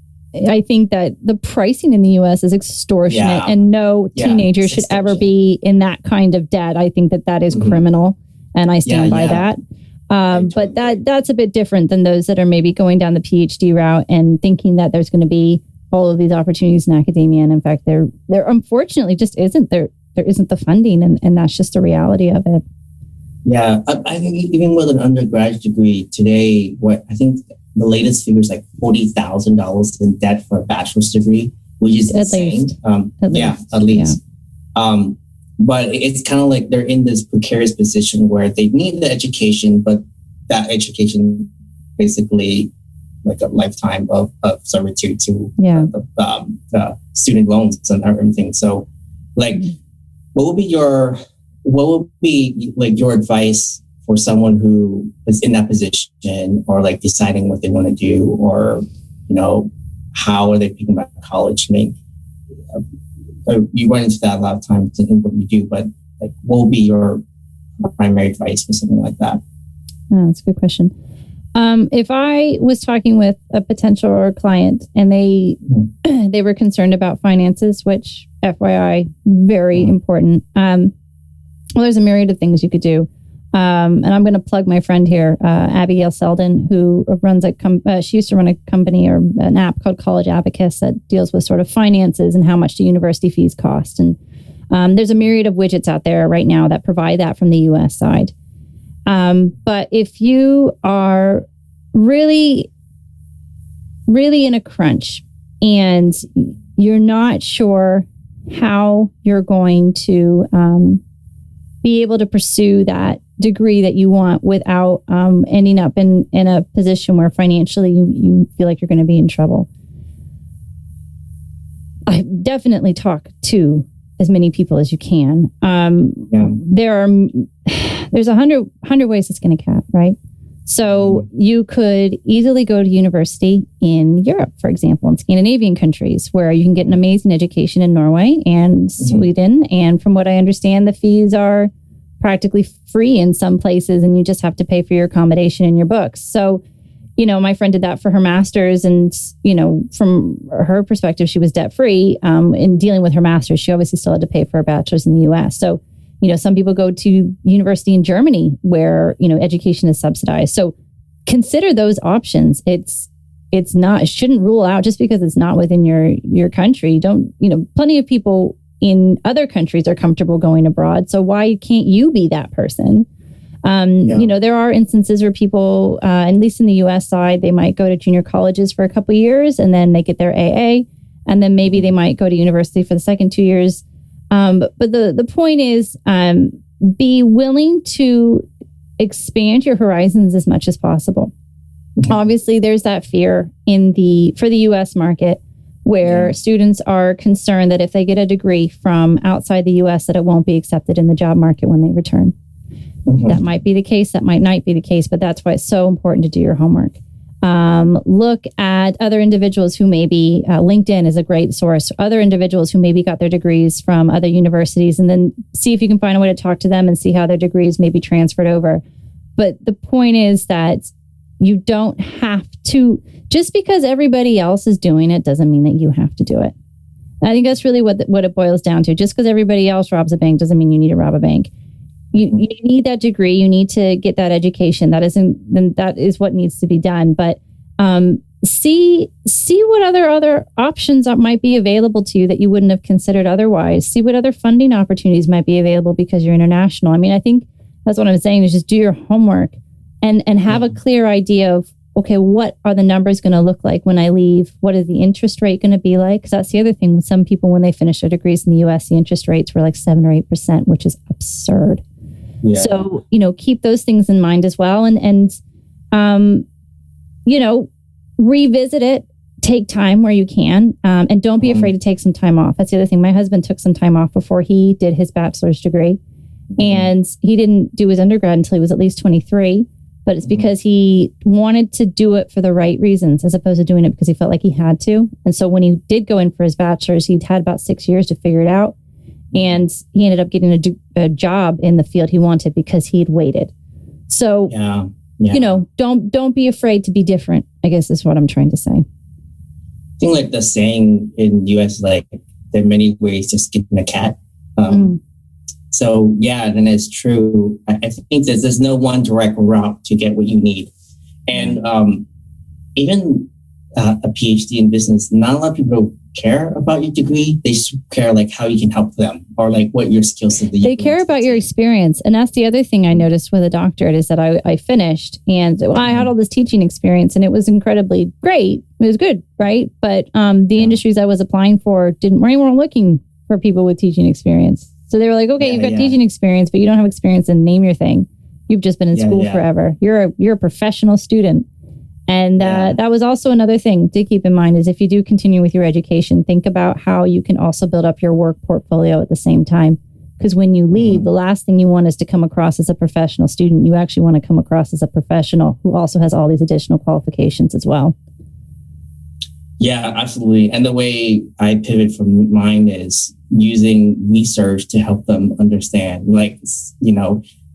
I think that the pricing in the US is extortionate, and no teenager should ever be in that kind of debt. I think that is criminal, and I stand by that. But that's a bit different than those that are maybe going down the PhD route and thinking that there's going to be all of these opportunities in academia. And in fact, there unfortunately just isn't. There isn't the funding, and that's just the reality of it. Yeah, I think even with an undergraduate degree today, I think the latest figure is like $40,000 in debt for a bachelor's degree, which is insane. At least. But it's kind of like they're in this precarious position where they need the education, but that education basically like a lifetime of servitude to the student loans and everything. So, like, what would be your advice for someone who is in that position, or like deciding what they want to do, or how are they thinking about college? You run into that a lot of times in what you do, but like, what would be your primary advice for something like that? Oh, that's a good question. If I was talking with a potential or a client and they were concerned about finances, which FYI, very important. Well, there's a myriad of things you could do. And I'm going to plug my friend here, Abigail Selden, who runs she used to run a company or an app called College Abacus that deals with sort of finances and how much do university fees cost. And there's a myriad of widgets out there right now that provide that from the US side. But if you are really, really in a crunch and you're not sure how you're going to be able to pursue that degree that you want without ending up in a position where financially you feel like you're going to be in trouble, I definitely talk to as many people as you can. There's 100 ways to skin a cat, right? So you could easily go to university in Europe, for example, in Scandinavian countries, where you can get an amazing education in Norway and Sweden. And from what I understand, the fees are practically free in some places, and you just have to pay for your accommodation and your books. So, my friend did that for her master's, and, from her perspective, she was debt free in dealing with her master's. She obviously still had to pay for her bachelor's in the US. So, some people go to university in Germany where, education is subsidized. So consider those options. It shouldn't rule out just because it's not within your country. Plenty of people in other countries are comfortable going abroad. So why can't you be that person? There are instances where people, at least in the US side, they might go to junior colleges for a couple of years and then they get their AA, and then maybe they might go to university for the second 2 years. But the point is, be willing to expand your horizons as much as possible. Obviously, there's that fear for the US market where students are concerned that if they get a degree from outside the US, that it won't be accepted in the job market when they return. That might be the case. That might not be the case, but that's why it's so important to do your homework. Look at other individuals who maybe, LinkedIn is a great source, other individuals who maybe got their degrees from other universities, and then see if you can find a way to talk to them and see how their degrees may be transferred over. But the point is that you don't have to, just because everybody else is doing it doesn't mean that you have to do it. I think that's really what it boils down to. Just because everybody else robs a bank doesn't mean you need to rob a bank. You need that degree. You need to get that education. That is what needs to be done. But see what other options might be available to you that you wouldn't have considered otherwise. See what other funding opportunities might be available because you're international. I mean, I think that's what I'm saying is just do your homework and have a clear idea of, okay, what are the numbers going to look like when I leave? What is the interest rate going to be like? Because that's the other thing with some people when they finish their degrees in the US, the interest rates were like 7 or 8%, which is absurd. Yeah. So, keep those things in mind as well. And revisit it, take time where you can, and don't be afraid to take some time off. That's the other thing. My husband took some time off before he did his bachelor's degree, and he didn't do his undergrad until he was at least 23, but it's because he wanted to do it for the right reasons as opposed to doing it because he felt like he had to. And so when he did go in for his bachelor's, he'd had about 6 years to figure it out. And he ended up getting a job in the field he wanted because he'd waited. So, don't be afraid to be different, I guess is what I'm trying to say. think like the saying in US, like there are many ways to skin a cat. So yeah, and it's true. I think that there's no one direct route to get what you need. And even a PhD in business, not a lot of people care about your degree. They just care like how you can help them or like what your skill set. They care about your experience. And that's the other thing I noticed with a doctorate is that I finished and I had all this teaching experience and it was incredibly great. It was good, right? But the industries I was applying for weren't looking for people with teaching experience. So they were like, okay, you've got teaching experience, but you don't have experience in name your thing. You've just been in school forever. You're a professional student. And that was also another thing to keep in mind is if you do continue with your education, think about how you can also build up your work portfolio at the same time. Because when you leave, the last thing you want is to come across as a professional student. You actually want to come across as a professional who also has all these additional qualifications as well. Yeah, absolutely. And the way I pivot from mine is using research to help them understand, like,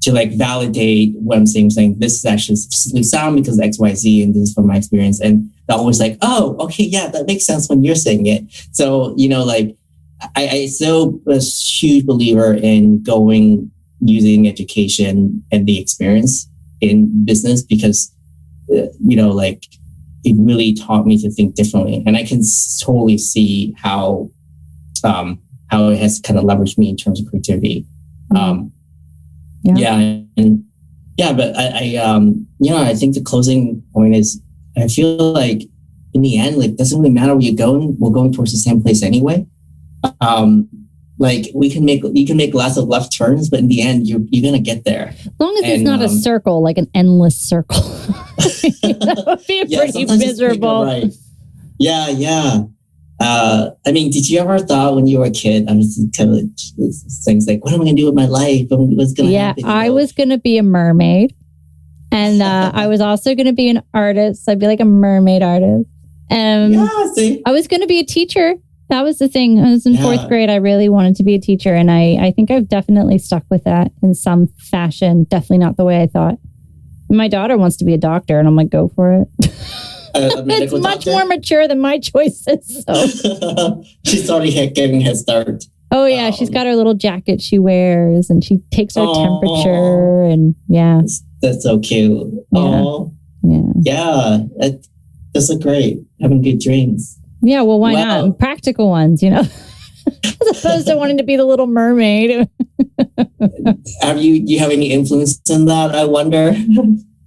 to like validate what I'm saying this is actually statistically sound because X, Y, Z, and this is from my experience. And they're always like, oh, okay, yeah, that makes sense when you're saying it. So, like I still a huge believer in using education and the experience in business because, like it really taught me to think differently. And I can totally see how it has kind of leveraged me in terms of creativity. But I think the closing point is I feel like in the end, like doesn't really matter where you're going. We're going towards the same place anyway. Like you can make lots of left turns, but in the end, you're gonna get there. As long as it's not a circle, like an endless circle. That would be pretty miserable. Right. Yeah. I mean, did you ever thought when you were a kid, I was kind of things like, what am I going to do with my life? What's going to happen? I was going to be a mermaid. And I was also going to be an artist. I'd be like a mermaid artist. I was going to be a teacher. That was the thing. I was in fourth grade. I really wanted to be a teacher. And I think I've definitely stuck with that in some fashion. Definitely not the way I thought. My daughter wants to be a doctor. And I'm like, go for it. It's much more mature than my choices. So. She's already getting head start. Oh yeah, she's got her little jacket she wears, and she takes her temperature, and that's so cute. That's so great. Having good dreams. Yeah, well, why not? And practical ones, as opposed to wanting to be the Little Mermaid. Do you have any influence in that? I wonder.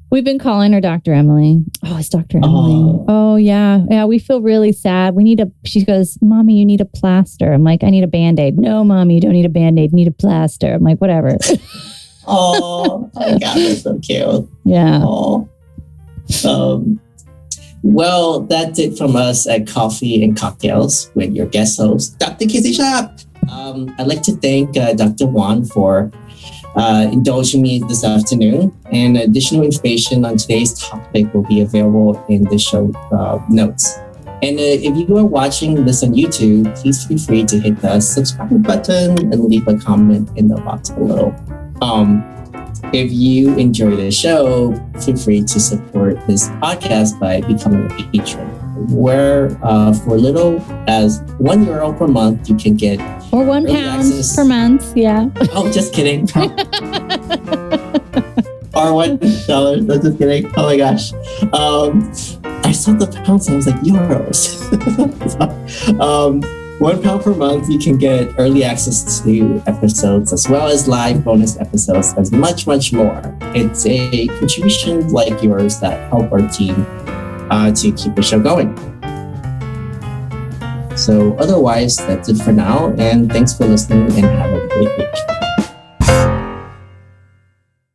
We've been calling her Dr. Emily. Oh, it's Dr. Emily. Oh, yeah. Yeah, we feel really sad. She goes, Mommy, you need a plaster. I'm like, I need a Band-Aid. No, Mommy, you don't need a Band-Aid. You need a plaster. I'm like, whatever. Oh, my God, that's so cute. Yeah. Well, that's it from us at Coffee and Cocktails with your guest host, Dr. Kacey Shap. I'd like to thank Dr. Juan for indulging me this afternoon, and additional information on today's topic will be available in the show notes. And if you are watching this on YouTube, please feel free to hit the subscribe button and leave a comment in the box below. If you enjoy the show, feel free to support this podcast by becoming a patron, where for little as €1 per month, you can get or £1 per month. Yeah. Oh, just kidding. Or $1. No, just kidding. Oh my gosh. I saw the pounds and I was like, euros. £1 per month, you can get early access to episodes as well as live bonus episodes and much, much more. It's a contribution like yours that help our team to keep the show going. So otherwise, that's it for now. And thanks for listening and have a great week.